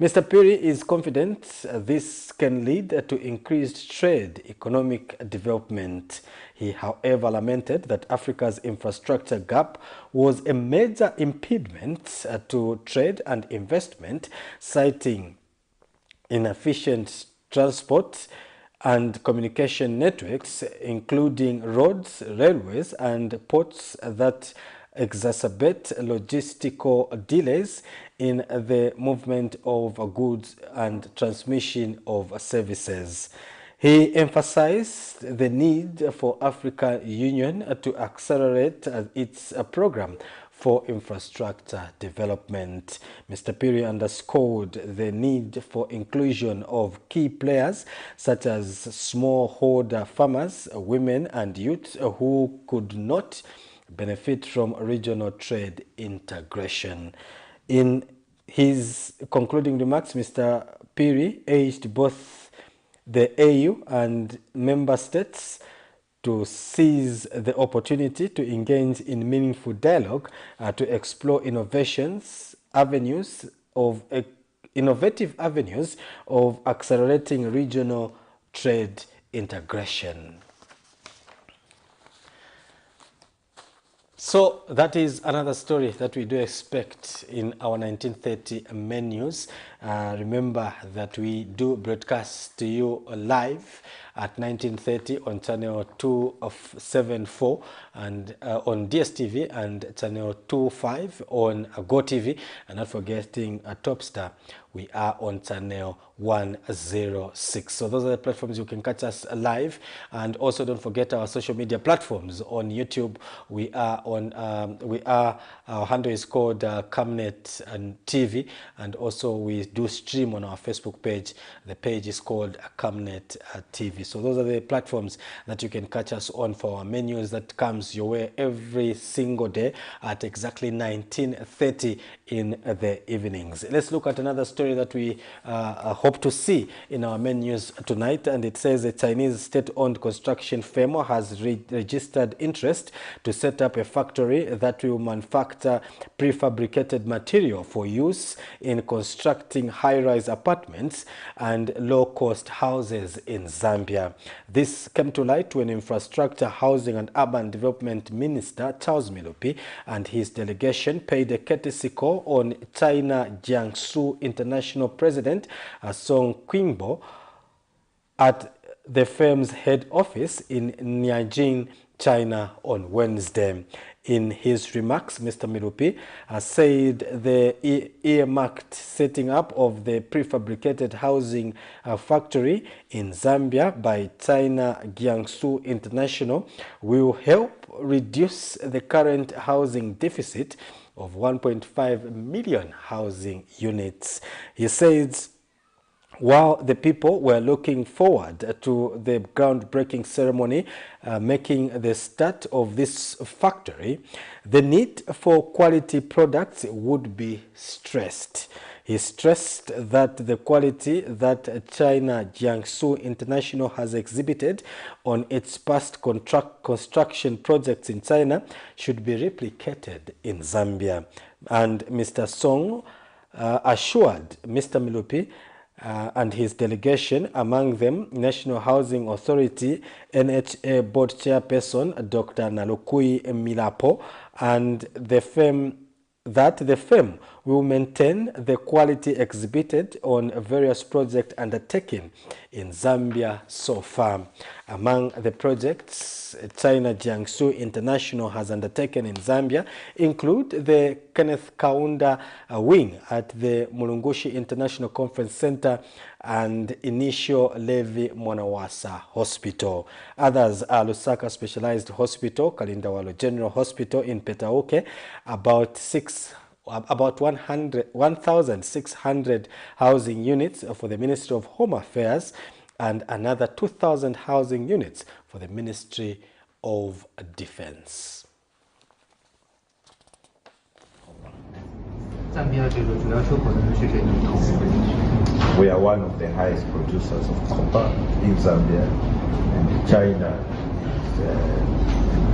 Mr. Piri is confident this can lead to increased trade, economic development. He, however, lamented that Africa's infrastructure gap was a major impediment to trade and investment, citing inefficient transport and communication networks, including roads, railways, and ports that exacerbate logistical delays in the movement of goods and transmission of services. He emphasized the need for African Union to accelerate its program for infrastructure development. Mr. Piri underscored the need for inclusion of key players such as smallholder farmers, women, and youth who could not benefit from regional trade integration. In his concluding remarks, Mr. Piri urged both the AU and member states to seize the opportunity to engage in meaningful dialogue to explore innovative avenues of accelerating regional trade integration. So that is another story that we do expect in our 1930 menus. Remember that we do broadcast to you live at 1930 on channel 274 and on DSTV and channel 25 on GoTV, and not forgetting Topstar. We are on channel 106. So those are the platforms you can catch us live, and also don't forget our social media platforms. On YouTube, we are on our handle is called Camnet and TV, and also we do stream on our Facebook page. The page is called Camnet TV. So those are the platforms that you can catch us on for our menus that comes your way every single day at exactly 19:30 in the evenings. Let's look at another story that we hope to see in our menus tonight, and it says a Chinese state-owned construction firm has registered interest to set up a factory that will manufacture prefabricated material for use in constructing high-rise apartments and low-cost houses in Zambia. This came to light when Infrastructure, Housing and Urban Development Minister Charles Milupi and his delegation paid a courtesy call on China Jiangsu International President Song Qingbo at the firm's head office in Nianjing, China on Wednesday. In his remarks, Mr. Milupi said the earmarked setting up of the prefabricated housing factory in Zambia by China Jiangsu International will help reduce the current housing deficit of 1.5 million housing units. He says, while the people were looking forward to the groundbreaking ceremony making the start of this factory, the need for quality products would be stressed. He stressed that the quality that China Jiangsu International has exhibited on its past construction projects in China should be replicated in Zambia. And Mr. Song assured Mr. Milupi and his delegation, among them National Housing Authority NHA Board Chairperson Dr. Nalukui Milapo, and the firm will maintain the quality exhibited on various projects undertaken in Zambia so far. Among the projects China Jiangsu International has undertaken in Zambia include the Kenneth Kaunda wing at the Mulungushi International Conference Center and Initial Levi Mwanawasa Hospital. Others are Lusaka Specialized Hospital, Kalindawalo General Hospital in Petauke, about 1,600 housing units for the Ministry of Home Affairs, and another 2,000 housing units for the Ministry of Defense. We are one of the highest producers of copper in Zambia, and China is the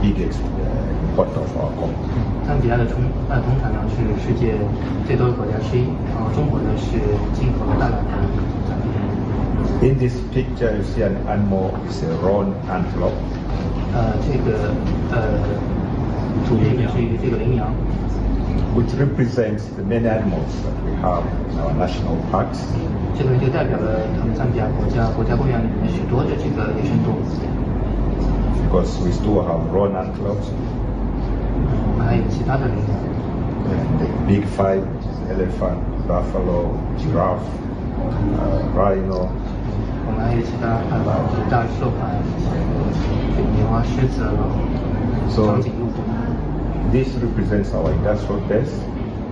biggest importer of our copper. In this picture, you see an animal, it's a roan antelope. Which represents the many animals that we have in our national parks. Because we still have roan antelopes. The big five, which is elephant, buffalo, giraffe, rhino. So this represents our industrial base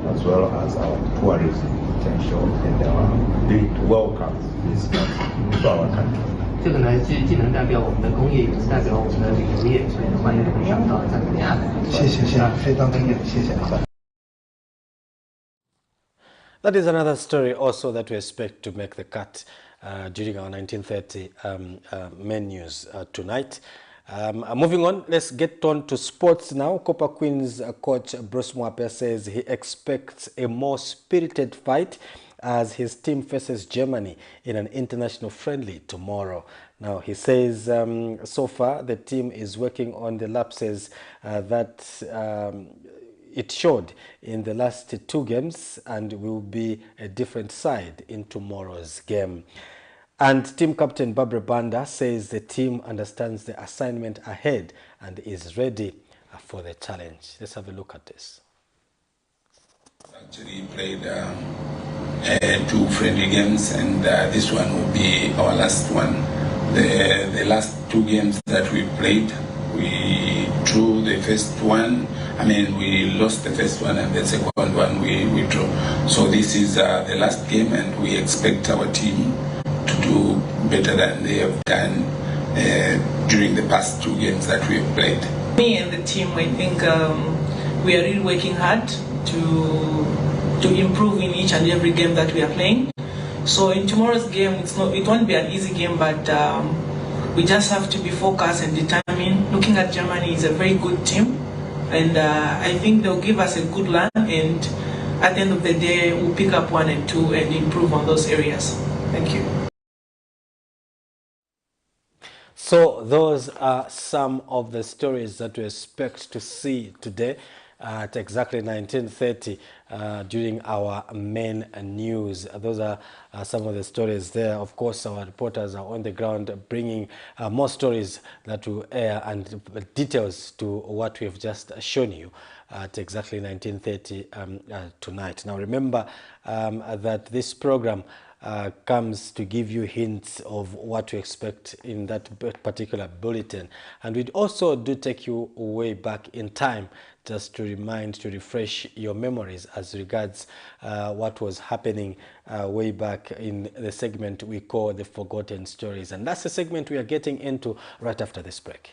as well as our tourism potential and our ability to welcome visitors to our country. That is another story also that we expect to make the cut during our 1930 main news tonight. Moving on, let's get on to sports now. Copper Queens coach Bruce Mwape says he expects a more spirited fight as his team faces Germany in an international friendly tomorrow. Now, he says so far the team is working on the lapses that it showed in the last two games and will be a different side in tomorrow's game. And team captain Barbara Banda says the team understands the assignment ahead and is ready for the challenge. Let's have a look at this. Actually played two friendly games, and this one will be our last one. The last two games that we played, we drew the first one. We lost the first one, and the second one we drew. So this is the last game, and we expect our team to do better than they have done during the past two games that we have played. Me and the team, I think we are really working hard to improve in each and every game that we are playing. So in tomorrow's game, it won't be an easy game, but we just have to be focused and determined. Looking at Germany is a very good team, and I think they'll give us a good run, and at the end of the day, we'll pick up 1 and 2 and improve on those areas. Thank you. So those are some of the stories that we expect to see today at exactly 1930 during our main news. Those are some of the stories there. Of course, our reporters are on the ground bringing more stories that will air and details to what we have just shown you at exactly 1930 tonight. Now remember that this program comes to give you hints of what to expect in that particular bulletin, and we also do take you way back in time just to refresh your memories as regards what was happening way back in the segment we call the Forgotten Stories, and that's the segment we are getting into right after this break.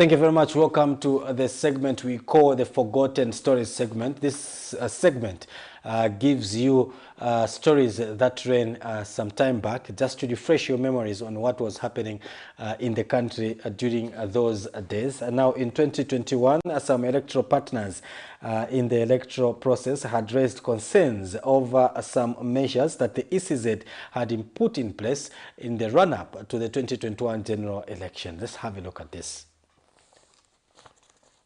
Thank you very much. Welcome to the segment we call the Forgotten Stories segment. This segment gives you stories that ran some time back, just to refresh your memories on what was happening in the country during those days. And now in 2021, some electoral partners in the electoral process had raised concerns over some measures that the ECZ had put in place in the run-up to the 2021 general election. Let's have a look at this.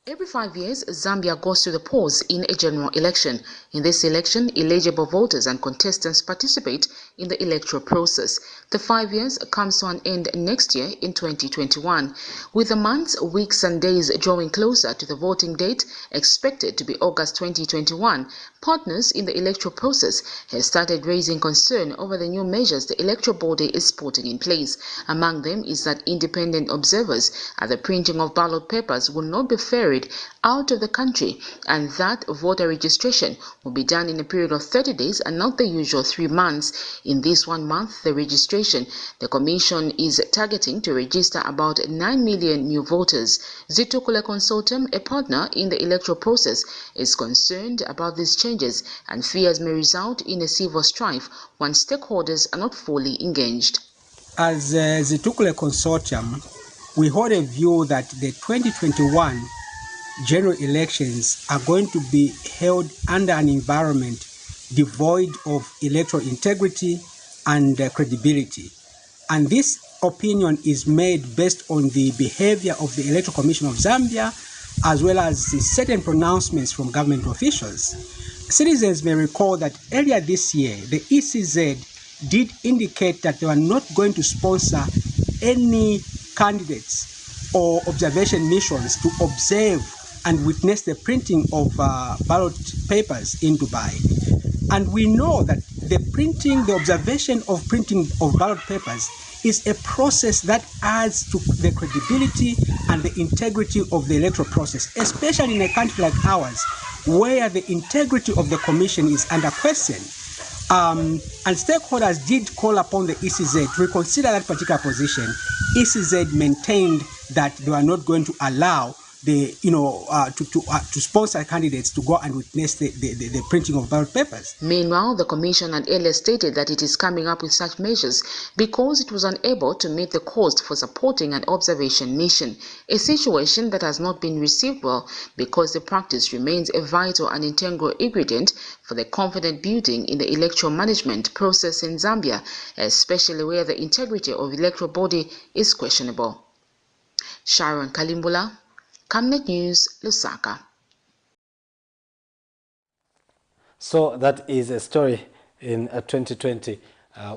Every 5 years, Zambia goes to the polls in a general election. In this election, eligible voters and contestants participate in the electoral process. The 5 years comes to an end next year in 2021. With the months, weeks and days drawing closer to the voting date, expected to be August 2021, partners in the electoral process have started raising concern over the new measures the electoral body is putting in place. Among them is that independent observers at the printing of ballot papers will not be ferried out of the country, and that voter registration will be done in a period of 30 days and not the usual 3 months. In this 1 month, the registration, the Commission is targeting to register about 9 million new voters. Zitukule Consortium, a partner in the electoral process, is concerned about these changes and fears may result in a civil strife once stakeholders are not fully engaged. As Zitukule Consortium, we hold a view that the 2021 general elections are going to be held under an environment devoid of electoral integrity and credibility. And this opinion is made based on the behavior of the Electoral Commission of Zambia, as well as certain pronouncements from government officials. Citizens may recall that earlier this year, the ECZ did indicate that they were not going to sponsor any candidates or observation missions to observe and witness the printing of ballot papers in Dubai. And we know that the observation of printing of ballot papers is a process that adds to the credibility and the integrity of the electoral process, especially in a country like ours, where the integrity of the commission is under question. And stakeholders did call upon the ECZ to reconsider that particular position. ECZ maintained that they were not going to allow to sponsor candidates to go and witness the printing of ballot papers. Meanwhile, the Commission had earlier stated that it is coming up with such measures because it was unable to meet the cost for supporting an observation mission, a situation that has not been received well because the practice remains a vital and integral ingredient for the confident building in the electoral management process in Zambia, especially where the integrity of the electoral body is questionable. Sharon Kalimbula, Camnet News, Lusaka. So that is a story in 2020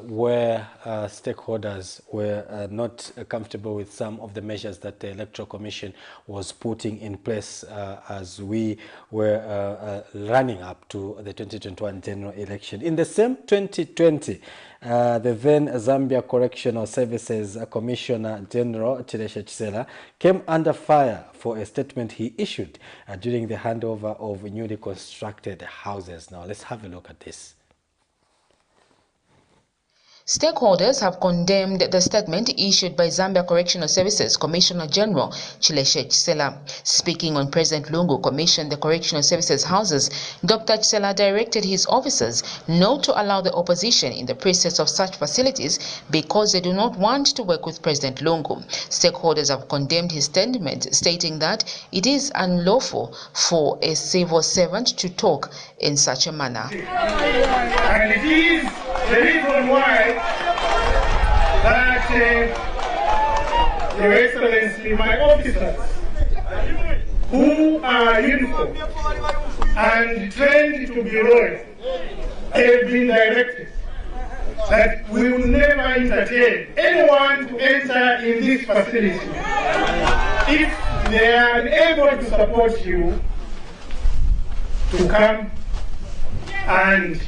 where stakeholders were not comfortable with some of the measures that the Electoral Commission was putting in place as we were running up to the 2021 general election. In the same 2020, the then Zambia Correctional Services Commissioner General Chileshe Chisela came under fire for a statement he issued during the handover of newly constructed houses. Now let's have a look at this. Stakeholders have condemned the statement issued by Zambia Correctional Services Commissioner General Chileshe Chisela. Speaking on President Lungu commissioned the Correctional Services houses, Dr. Chisela directed his officers not to allow the opposition in the process of such facilities because they do not want to work with President Lungu. Stakeholders have condemned his statement, stating that it is unlawful for a civil servant to talk in such a manner. And it is the reason why that Your Excellency, my officers who are uniformed and trained to be loyal have been directed that we will never entertain anyone to enter in this facility if they are unable to support you to come and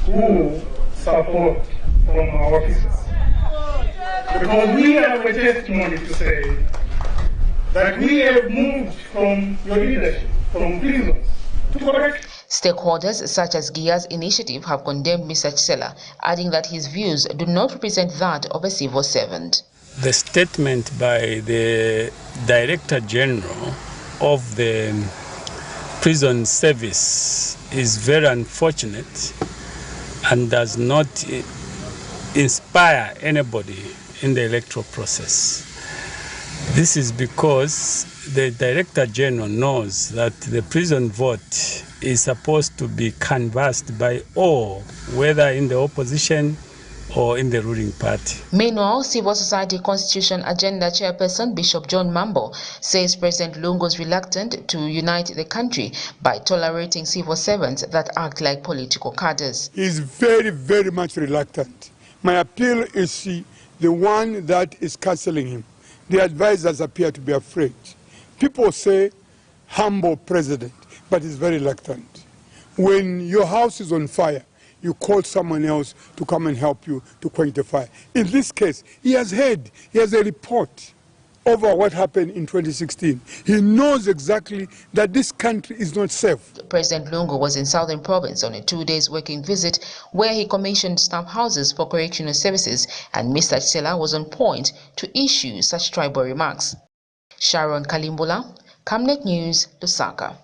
who support from our officers. Because we have a testimony to say that we have moved from your leadership, from prisons, to correction. Stakeholders such as Gia's initiative have condemned Mr. Chisela, adding that his views do not represent that of a civil servant. The statement by the Director General of the Prison Service is very unfortunate and does not inspire anybody in the electoral process. This is because the Director General knows that the prison vote is supposed to be canvassed by all, whether in the opposition or in the ruling party. Meanwhile, Civil Society Constitution Agenda Chairperson Bishop John Mambo says President Lungu is reluctant to unite the country by tolerating civil servants that act like political cadres. He is very, very much reluctant. My appeal is the one that is cancelling him. The advisors appear to be afraid. People say, humble president, but he's very reluctant. When your house is on fire, you call someone else to come and help you to quench the fire. In this case, he has a report over what happened in 2016. He knows exactly that this country is not safe. President Lungu was in Southern Province on a 2-day working visit where he commissioned staff houses for correctional services, and Mr. Tsela was on point to issue such tribal remarks. Sharon Kalimbula, Camnet News, Lusaka.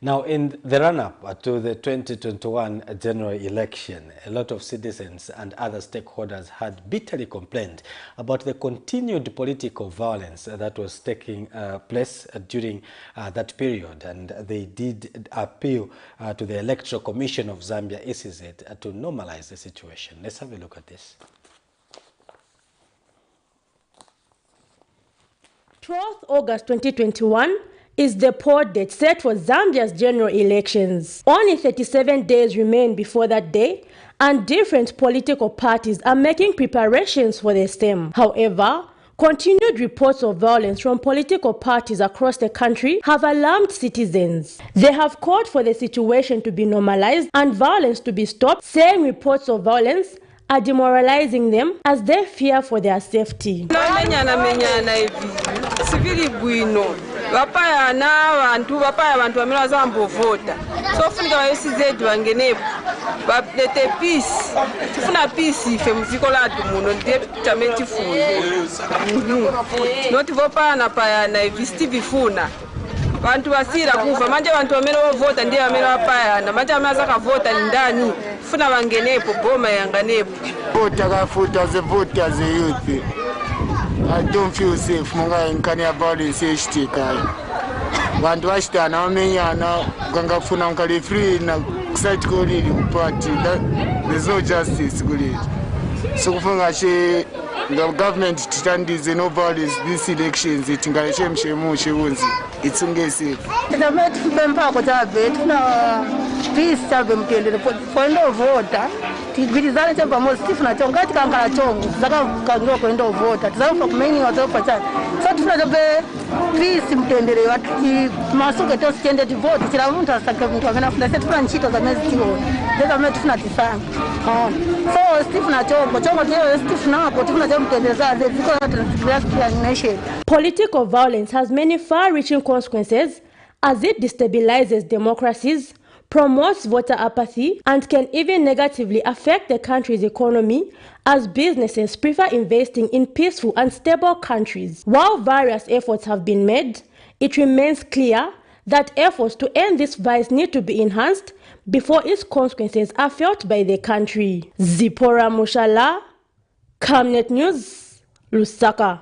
Now, in the run-up to the 2021 general election, a lot of citizens and other stakeholders had bitterly complained about the continued political violence that was taking place during that period, and they did appeal to the Electoral Commission of Zambia, ECZ, to normalize the situation. Let's have a look at this. 12th August 2021 is the poll date set for Zambia's general elections. Only 37 days remain before that day, and different political parties are making preparations for the same. However, continued reports of violence from political parties across the country have alarmed citizens. They have called for the situation to be normalized and violence to be stopped, saying reports of violence are demoralizing them as they fear for their safety. Vapaya vantu vamira zambovhota so funika vaECZ vangenepo valete peace. Tifuna peace ife muziko lathu muno ndiye tame tifuna noti vopayana payana ivi sitivifuna vantu vasira kufa manje vantu vamene vovhota ndiye vamene vapayana manje vamene vasakavhota ni ndani funa vangenepo boma yanganepo vota kafuta the voters the youth. I don't feel safe. Munga inkani abali seshtika. Vantu vashitana vamenyana kangafuna unkali free na kusite kulili kupati. There's no justice kulili. So kufunga she the government titandize no violence these elections itingalishe mshemu shewunzi. It's safe. Tametu kubempa kwa tabe tuna peace tabe mtendele for no voter. Tigilizane chamba mosifu na chonga tikangala chongo zaka kangiro kwenda vota tizafa kumeni wazopata so tufuna tabe peace mtendele watu masuke to stende to vote kila mtu asaka mtu amena funa tufuna nchito za mezi tio ndio mtu tufuna tisanga so Steve na chongo kile Steve na hapo tufuna chombo mtendele za ziko watu nation. Political violence has many far-reaching consequences as it destabilizes democracies, promotes voter apathy, and can even negatively affect the country's economy as businesses prefer investing in peaceful and stable countries. While various efforts have been made, it remains clear that efforts to end this vice need to be enhanced before its consequences are felt by the country. Zipora Mushala, Camnet News, Lusaka.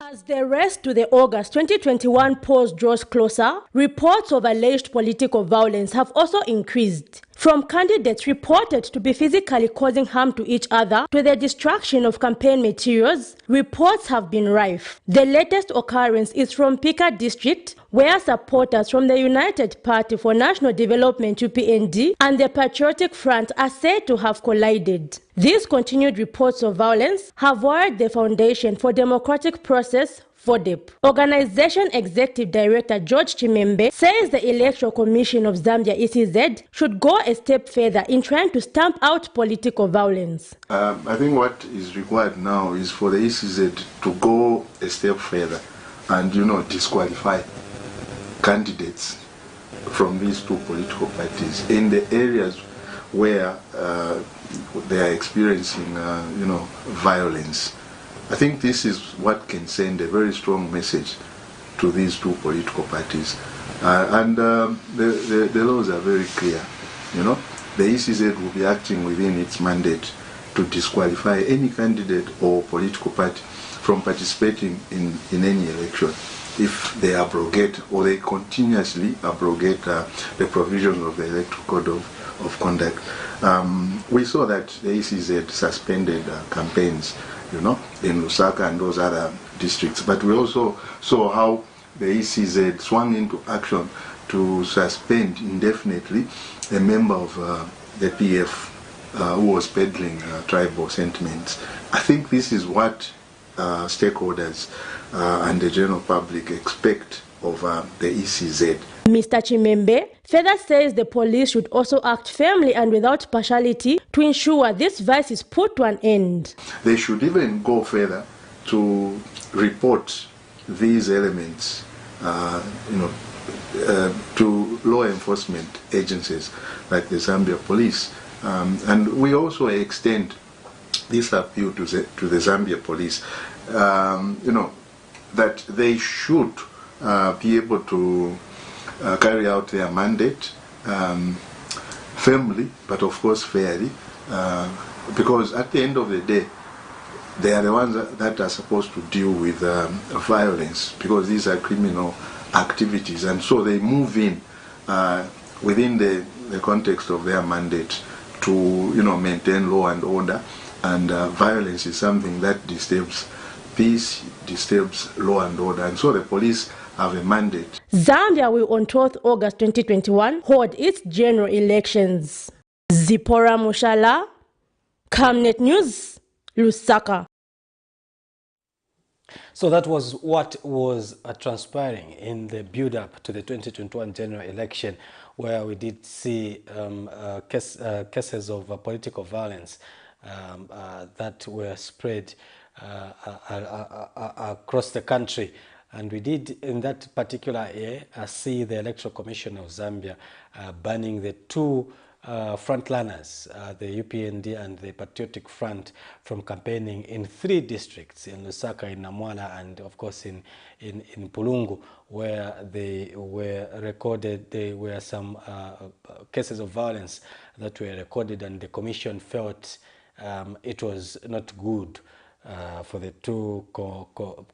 As the race to the August 2021 polls draws closer, reports of alleged political violence have also increased. From candidates reported to be physically causing harm to each other to the destruction of campaign materials, reports have been rife. The latest occurrence is from Pika District, where supporters from the United Party for National Development UPND and the Patriotic Front are said to have collided. These continued reports of violence have worried the Foundation for Democratic Process, FODEP. Organization Executive Director George Chimembe says the Electoral Commission of Zambia, ECZ, should go a step further in trying to stamp out political violence. I think what is required now is for the ECZ to go a step further and, disqualify candidates from these two political parties in the areas where they are experiencing, violence. I think this is what can send a very strong message to these two political parties. The laws are very clear. The ECZ will be acting within its mandate to disqualify any candidate or political party from participating in any election if they abrogate or they continuously abrogate the provisions of the Electoral Code of Conduct. We saw that the ECZ suspended campaigns, in Lusaka and those other districts, but we also saw how the ECZ swung into action to suspend indefinitely a member of the PF who was peddling tribal sentiments. I think this is what stakeholders and the general public expect of the ECZ. Mr. Chimembe further says the police should also act firmly and without partiality to ensure this vice is put to an end. They should even go further to report these elements to law enforcement agencies like the Zambia Police. And we also extend this appeal to the Zambia Police, that they should be able to carry out their mandate firmly, but of course fairly, because at the end of the day, they are the ones that are supposed to deal with violence, because these are criminal activities, and so they move in within the context of their mandate to maintain law and order, and violence is something that disturbs peace, disturbs law and order, and so the police have a mandate. Zambia will on 12th August 2021 hold its general elections. Zipporah Mushala, Camnet News, Lusaka. So that was what was transpiring in the build-up to the 2021 general election, where we did see cases of political violence that were spread across the country. And we did, in that particular year, see the Electoral Commission of Zambia banning the two frontrunners, the UPND and the Patriotic Front, from campaigning in 3 districts, in Lusaka, in Namwala, and of course in Pulungu, where they were recorded. There were some cases of violence that were recorded, and the commission felt it was not good for the two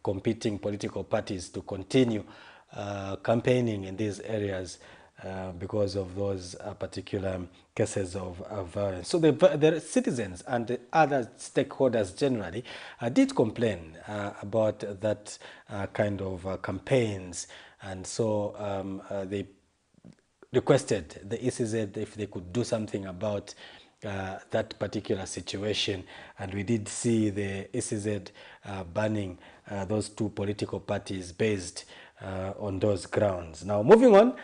competing political parties to continue campaigning in these areas because of those particular cases of violence. So the citizens and the other stakeholders generally did complain about that kind of campaigns, and so they requested the ECZ if they could do something about that particular situation, and we did see the ECZ banning those two political parties based on those grounds. Now, moving on,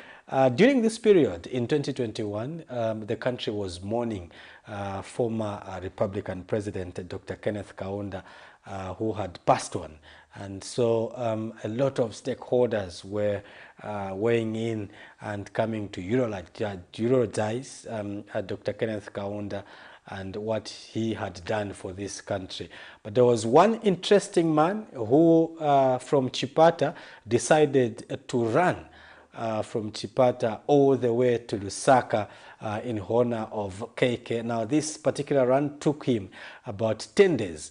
during this period in 2021, the country was mourning former Republican President Dr. Kenneth Kaunda, who had passed on. And so a lot of stakeholders were weighing in and coming to eulogize Dr. Kenneth Kaunda and what he had done for this country. But there was one interesting man who, from Chipata, decided to run from Chipata all the way to Lusaka in honor of KK. Now, this particular run took him about 10 days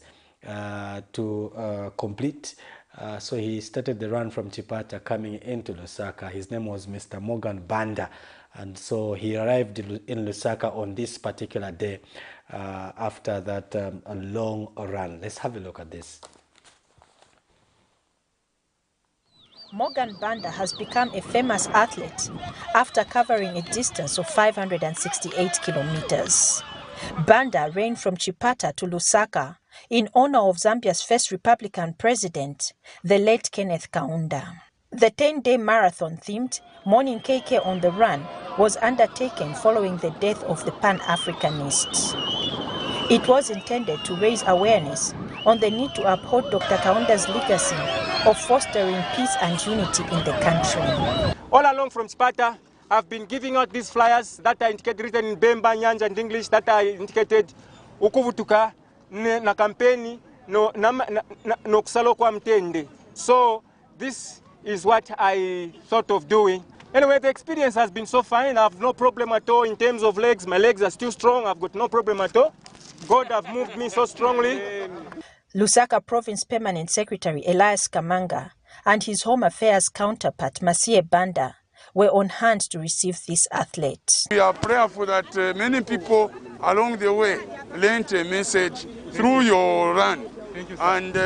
to complete. So he started the run from Chipata coming into Lusaka. His name was Mr. Morgan Banda. And so he arrived in Lusaka on this particular day after that a long run. Let's have a look at this. Morgan Banda has become a famous athlete after covering a distance of 568 kilometers. Banda ran from Chipata to Lusaka in honor of Zambia's first Republican president, the late Kenneth Kaunda. The 10-day marathon themed Morning KK on the Run was undertaken following the death of the Pan-Africanist. It was intended to raise awareness on the need to uphold Dr. Kaunda's legacy of fostering peace and unity in the country. All along from Chipata, have been giving out these flyers that are indicated written in Bemba, Nyanja and English that are indicated ukuvutuka na kampeni no kusalo kwa mtende. So this is what I thought of doing. Anyway, the experience has been so fine. I have no problem at all in terms of legs. My legs are still strong. I've got no problem at all. God have moved me so strongly. Lusaka Province Permanent Secretary Elias Kamanga and his Home Affairs counterpart Masie Banda were on hand to receive this athlete. We are prayerful that many people along the way learned a message through your run. And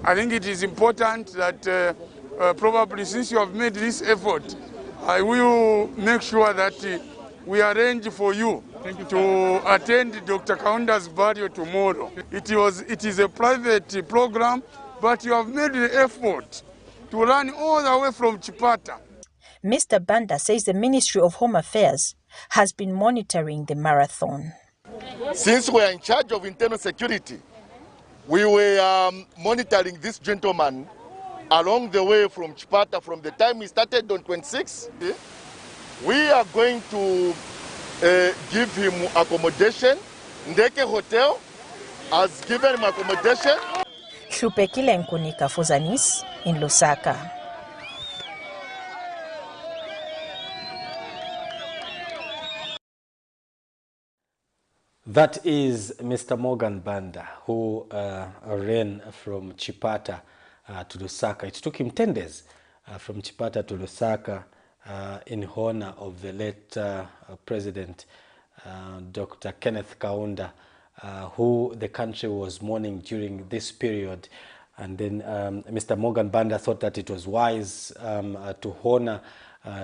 I think it is important that probably since you have made this effort, I will make sure that we arrange for you to attend Dr. Kaunda's burial tomorrow. It is a private program, but you have made the effort to run all the way from Chipata. Mr. Banda says the Ministry of Home Affairs has been monitoring the marathon. Since we are in charge of internal security, we were monitoring this gentleman along the way from Chipata from the time he started on 26. We are going to give him accommodation. Ndeke Hotel has given him accommodation. Shupekile Nkunika for Zanis in Lusaka. That is Mr. Morgan Banda, who ran from Chipata to Lusaka. It took him 10 days from Chipata to Lusaka in honor of the late President Dr. Kenneth Kaunda, who the country was mourning during this period. And then Mr. Morgan Banda thought that it was wise to honor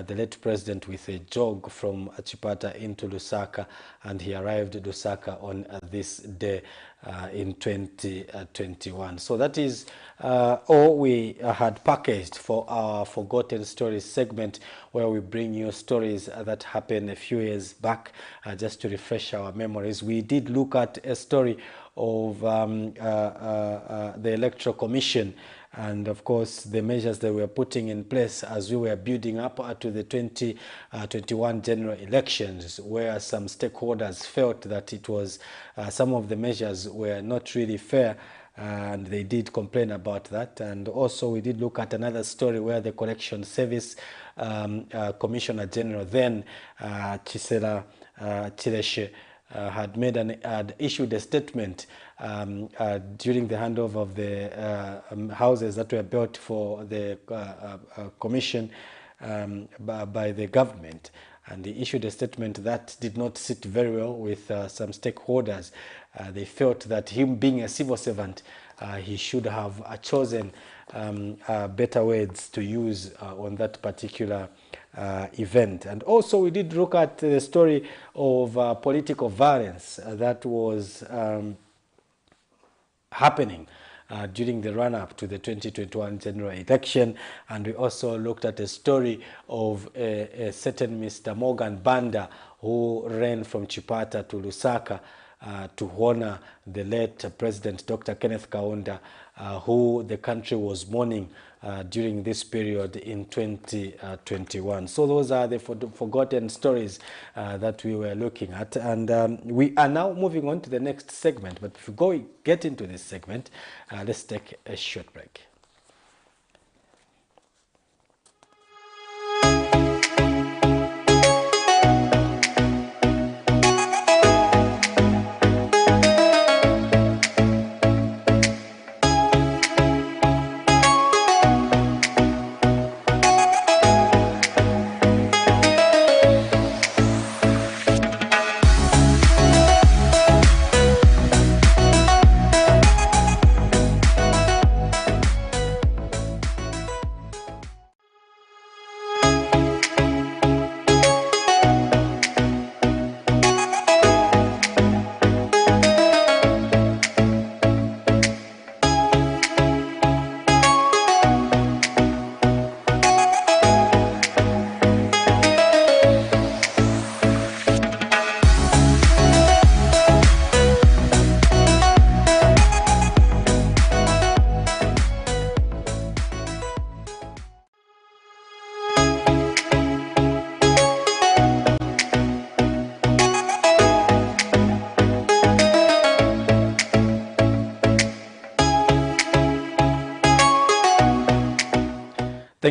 the late president with a jog from Chipata into Lusaka, and he arrived at Lusaka on this day in 2021. So that is all we had packaged for our Forgotten Stories segment, where we bring you stories that happened a few years back, just to refresh our memories. We did look at a story of the Electoral Commission, and of course the measures they were putting in place as we were building up to the 2021 general elections, where some stakeholders felt that it was some of the measures were not really fair, and they did complain about that. And also we did look at another story where the Correction Service Commissioner General then, Chisela Chileshe, had issued a statement during the handover of the houses that were built for the commission by the government, and he issued a statement that did not sit very well with some stakeholders. They felt that him being a civil servant, he should have chosen better words to use on that particular event. And also we did look at the story of political violence that was happening during the run-up to the 2021 general election. And we also looked at a story of a certain Mr. Morgan Banda, who ran from Chipata to Lusaka to honor the late President Dr. Kenneth Kaunda, who the country was mourning during this period in 2021. So those are the forgotten stories that we were looking at. And we are now moving on to the next segment. But before we get into this segment, let's take a short break.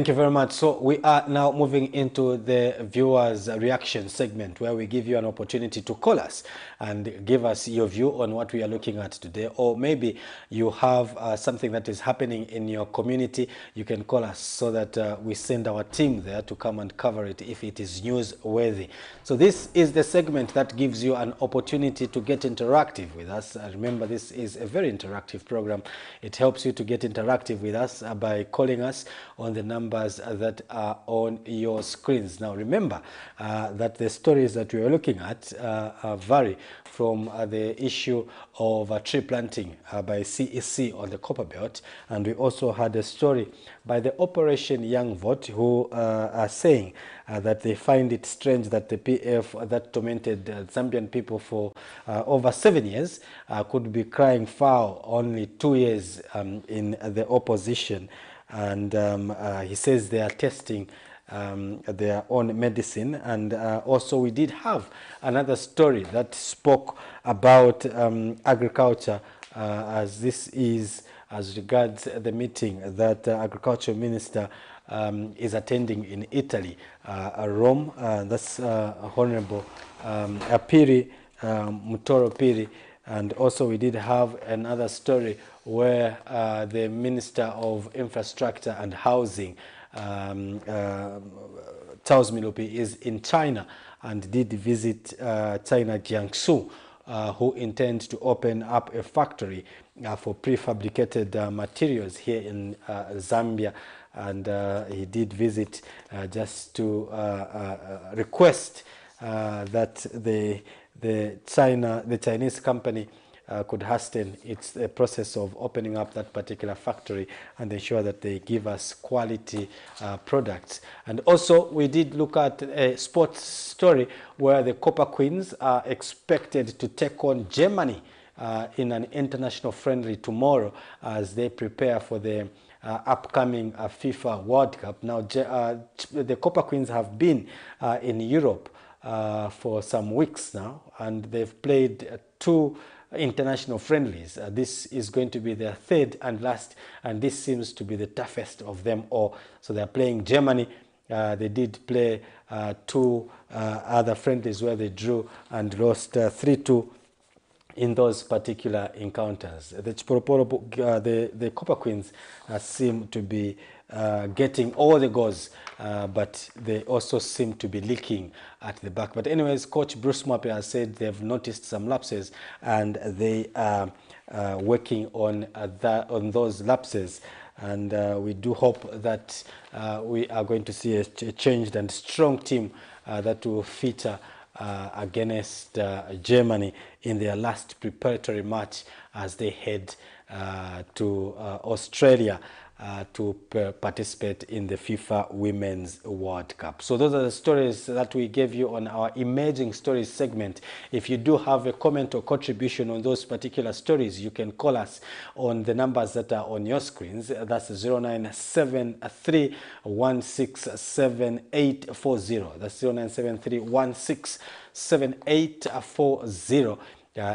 Thank you very much. So we are now moving into the viewers' reaction segment, where we give you an opportunity to call us and give us your view on what we are looking at today. Or maybe you have something that is happening in your community. You can call us so that we send our team there to come and cover it if it is newsworthy. So this is the segment that gives you an opportunity to get interactive with us. Remember, this is a very interactive program. It helps you to get interactive with us by calling us on the numbers that are on your screens. Now remember that the stories that we are looking at vary from the issue of tree planting by CEC on the Copper Belt, and we also had a story by the Operation Young Vote, who are saying that they find it strange that the PF that tormented Zambian people for over 7 years could be crying foul only 2 years in the opposition. And he says they are testing their own medicine. And also we did have another story that spoke about agriculture, as this is as regards the meeting that Agriculture Minister is attending in Italy, Rome. That's Honorable Apiri, Mutoro Piri. And also we did have another story where the Minister of Infrastructure and Housing, Charles Milupi, is in China and did visit China Jiangsu, who intends to open up a factory for prefabricated materials here in Zambia. And he did visit just to request that the Chinese company could hasten its process of opening up that particular factory and ensure that they give us quality products. And also we did look at a sports story where the Copper Queens are expected to take on Germany in an international friendly tomorrow as they prepare for the upcoming FIFA World Cup. Now the Copper Queens have been in Europe for some weeks now, and they've played 2 international friendlies. This is going to be their 3rd and last, and this seems to be the toughest of them all. So they're playing Germany. They did play 2 other friendlies where they drew and lost 3-2 in those particular encounters. The Copper Queens seem to be getting all the goals, but they also seem to be leaking at the back. But anyways, Coach Bruce Mwape has said they've noticed some lapses and they are working on those lapses. And we do hope that we are going to see a changed and strong team that will feature against Germany in their last preparatory match as they head to Australia to participate in the FIFA Women's World Cup. So those are the stories that we gave you on our Emerging Stories segment. If you do have a comment or contribution on those particular stories, you can call us on the numbers that are on your screens. That's 0973 167 That's 0973 167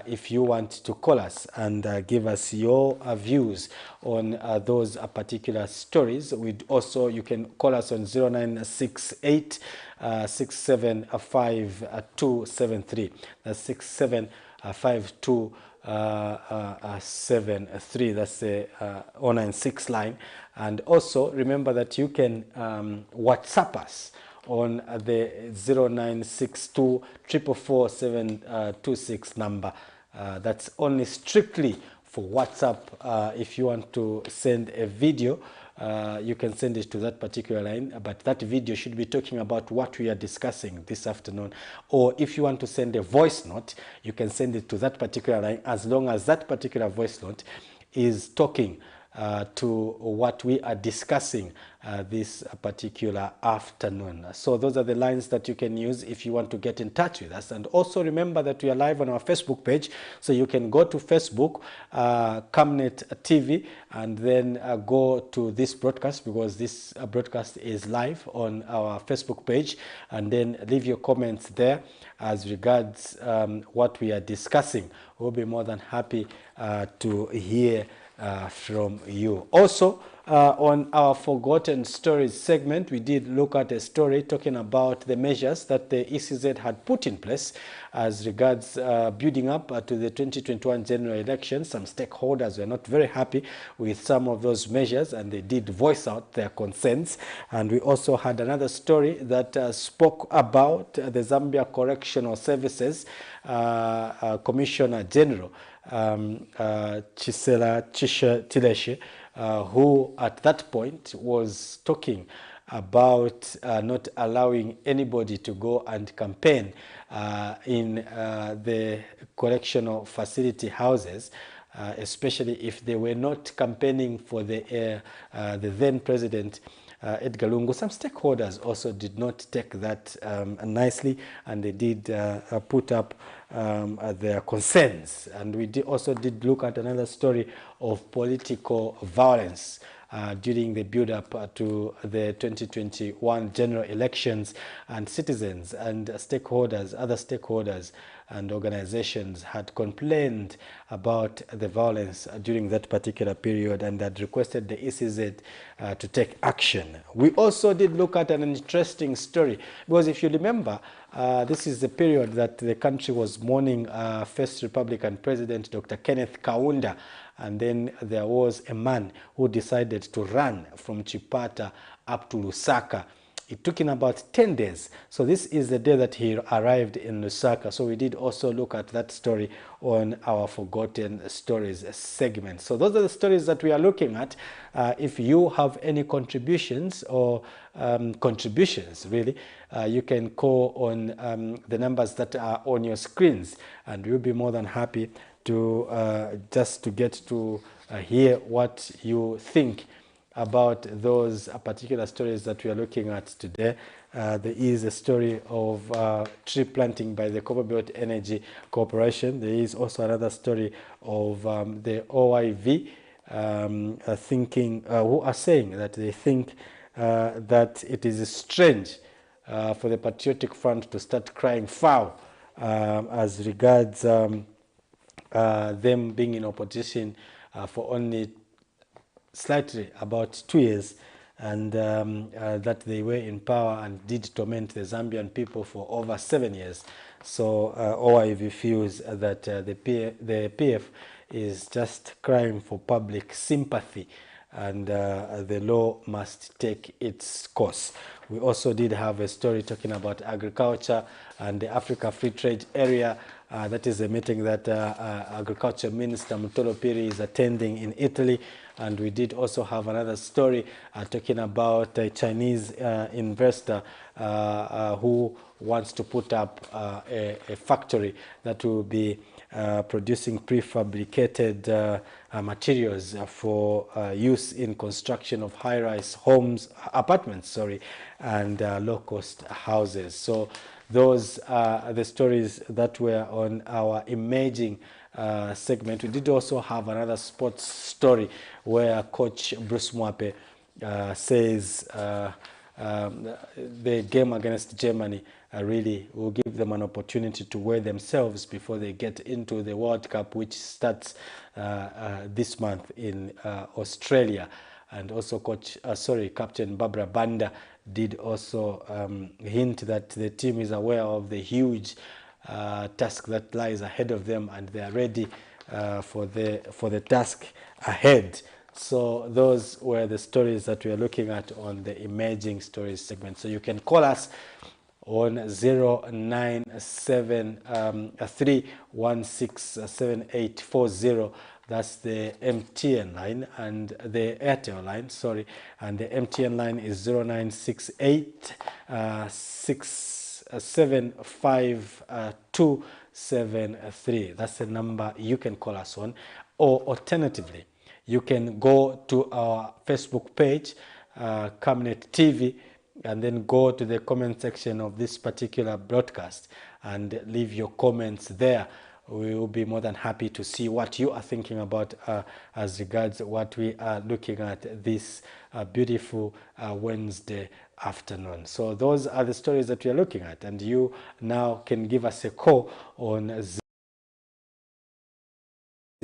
if you want to call us and give us your views on those particular stories. You can call us on 0968 675 That's 675 That's the 096 line. And also remember that you can WhatsApp us on the 0962 444 726 number. That's only strictly for WhatsApp. If you want to send a video, you can send it to that particular line, but that video should be talking about what we are discussing this afternoon. Or if you want to send a voice note, you can send it to that particular line, as long as that particular voice note is talking to what we are discussing this particular afternoon. So those are the lines that you can use if you want to get in touch with us. And also remember that we are live on our Facebook page, so you can go to Facebook, Camnet TV, and then go to this broadcast, because this broadcast is live on our Facebook page, and then leave your comments there as regards what we are discussing. We'll be more than happy to hear from you. Also, on our Forgotten Stories segment, we did look at a story talking about the measures that the ECZ had put in place as regards building up to the 2021 general election. Some stakeholders were not very happy with some of those measures, and they did voice out their concerns. And we also had another story that spoke about the Zambia Correctional Services Commissioner General, Chisela Tileshe, who at that point was talking about not allowing anybody to go and campaign in the correctional facility houses, especially if they were not campaigning for the then president Edgar Lungu. Some stakeholders also did not take that nicely, and they did put up their concerns. And we also did look at another story of political violence during the build-up to the 2021 general elections, and citizens and stakeholders, other stakeholders and organizations had complained about the violence during that particular period and had requested the ECZ to take action. We also did look at an interesting story, because if you remember, this is the period that the country was mourning first Republican President Dr. Kenneth Kaunda, and then there was a man who decided to run from Chipata up to Lusaka. It took him about 10 days. So this is the day that he arrived in Lusaka. So we did also look at that story on our Forgotten Stories segment. So those are the stories that we are looking at. If you have any contributions or contributions, really, you can call on the numbers that are on your screens, and we'll be more than happy to just to get to hear what you think about those particular stories that we are looking at today. There is a story of tree planting by the Copperbelt Energy Corporation. There is also another story of the OIV who are saying that they think that it is strange for the Patriotic Front to start crying foul as regards them being in opposition for only slightly about 2 years, and that they were in power and did torment the Zambian people for over 7 years. So OIV feels that the PF is just crying for public sympathy, and the law must take its course. We also did have a story talking about agriculture and the Africa Free Trade Area. That is a meeting that Agriculture Minister Mutolo Piri is attending in Italy. And we did also have another story talking about a Chinese investor who wants to put up a factory that will be producing prefabricated materials for use in construction of high-rise apartments, and low-cost houses. So those are the stories that were on our emerging segment. We did also have another sports story where Coach Bruce Mwape says the game against Germany really will give them an opportunity to weigh themselves before they get into the World Cup, which starts this month in Australia. And also Captain Barbara Banda did also hint that the team is aware of the huge task that lies ahead of them, and they are ready for the task ahead. So those were the stories that we are looking at on the emerging stories segment. So you can call us on 0973167840. That's the MTN line, and the Airtel line, and the MTN line is 0968 675 That's the number you can call us on. Or alternatively, you can go to our Facebook page, Camnet TV, and then go to the comment section of this particular broadcast and leave your comments there. We will be more than happy to see what you are thinking about as regards what we are looking at this beautiful Wednesday afternoon. So those are the stories that we are looking at, and you now can give us a call on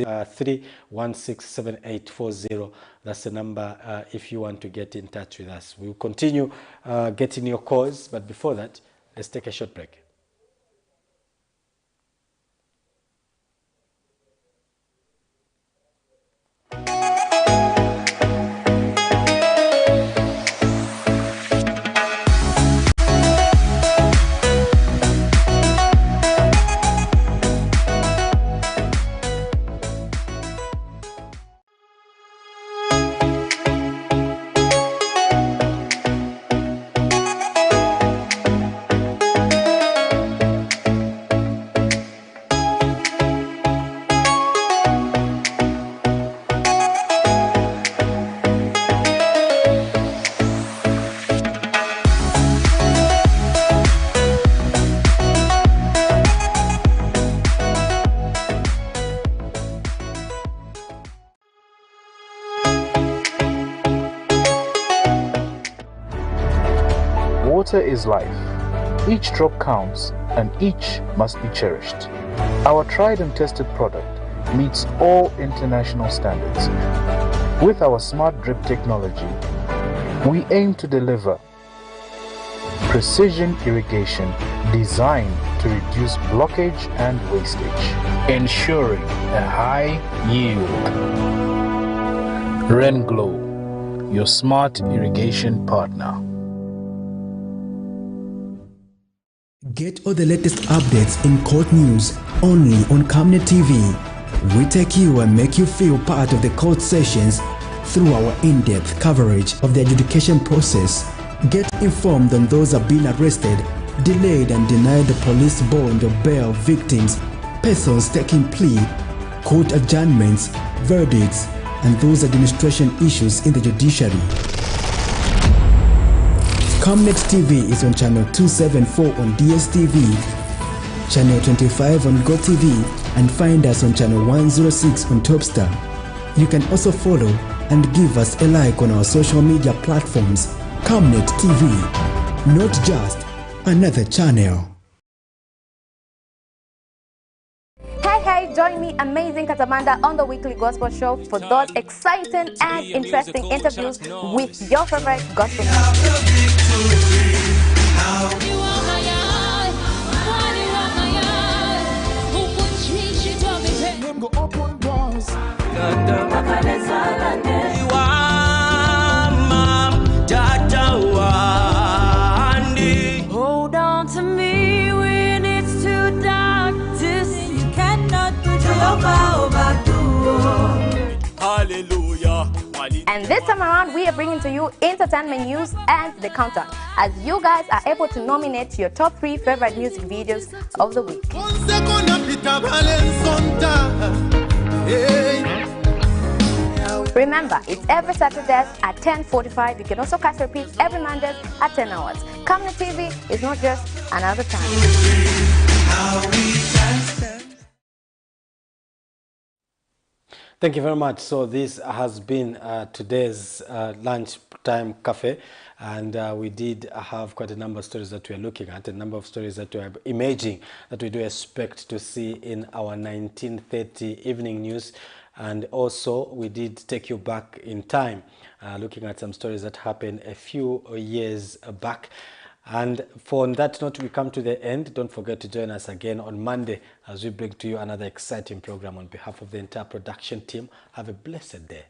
3167840. That's the number if you want to get in touch with us. We'll continue getting your calls, but before that, let's take a short break. Water is life. Each drop counts and each must be cherished. Our tried and tested product meets all international standards. With our smart drip technology, we aim to deliver precision irrigation designed to reduce blockage and wastage, ensuring a high yield. Renglow, your smart irrigation partner. Get all the latest updates in court news only on Camnet TV. We take you and make you feel part of the court sessions through our in-depth coverage of the adjudication process. Get informed on those who have been arrested, delayed and denied the police bond or bail victims, persons taking plea, court adjournments, verdicts, and those administration issues in the judiciary. Camnet TV is on channel 274 on DSTV, channel 25 on GoTV, and find us on channel 106 on Topstar. You can also follow and give us a like on our social media platforms. Camnet TV, not just another channel. Hey, join me, Amazing Katamanda, on the weekly gospel show for those exciting and interesting interviews with your favorite gospel music. Hold on to me when it's too dark to see. You cannot put your power back to Hallelujah. And this time around, we are bringing to you entertainment news and the countdown, as you guys are able to nominate your top 3 favorite music videos of the week. Remember, it's every Saturday at 10:45. You can also catch repeats every Monday at 10 hours. Camnet TV is not just another time. Thank you very much. So this has been today's lunchtime cafe, and we did have quite a number of stories that we are looking at, a number of stories that we are imaging that we do expect to see in our 1930 evening news. And also we did take you back in time, looking at some stories that happened a few years back. And for that note, we come to the end. Don't forget to join us again on Monday as we bring to you another exciting program. On behalf of the entire production team, have a blessed day.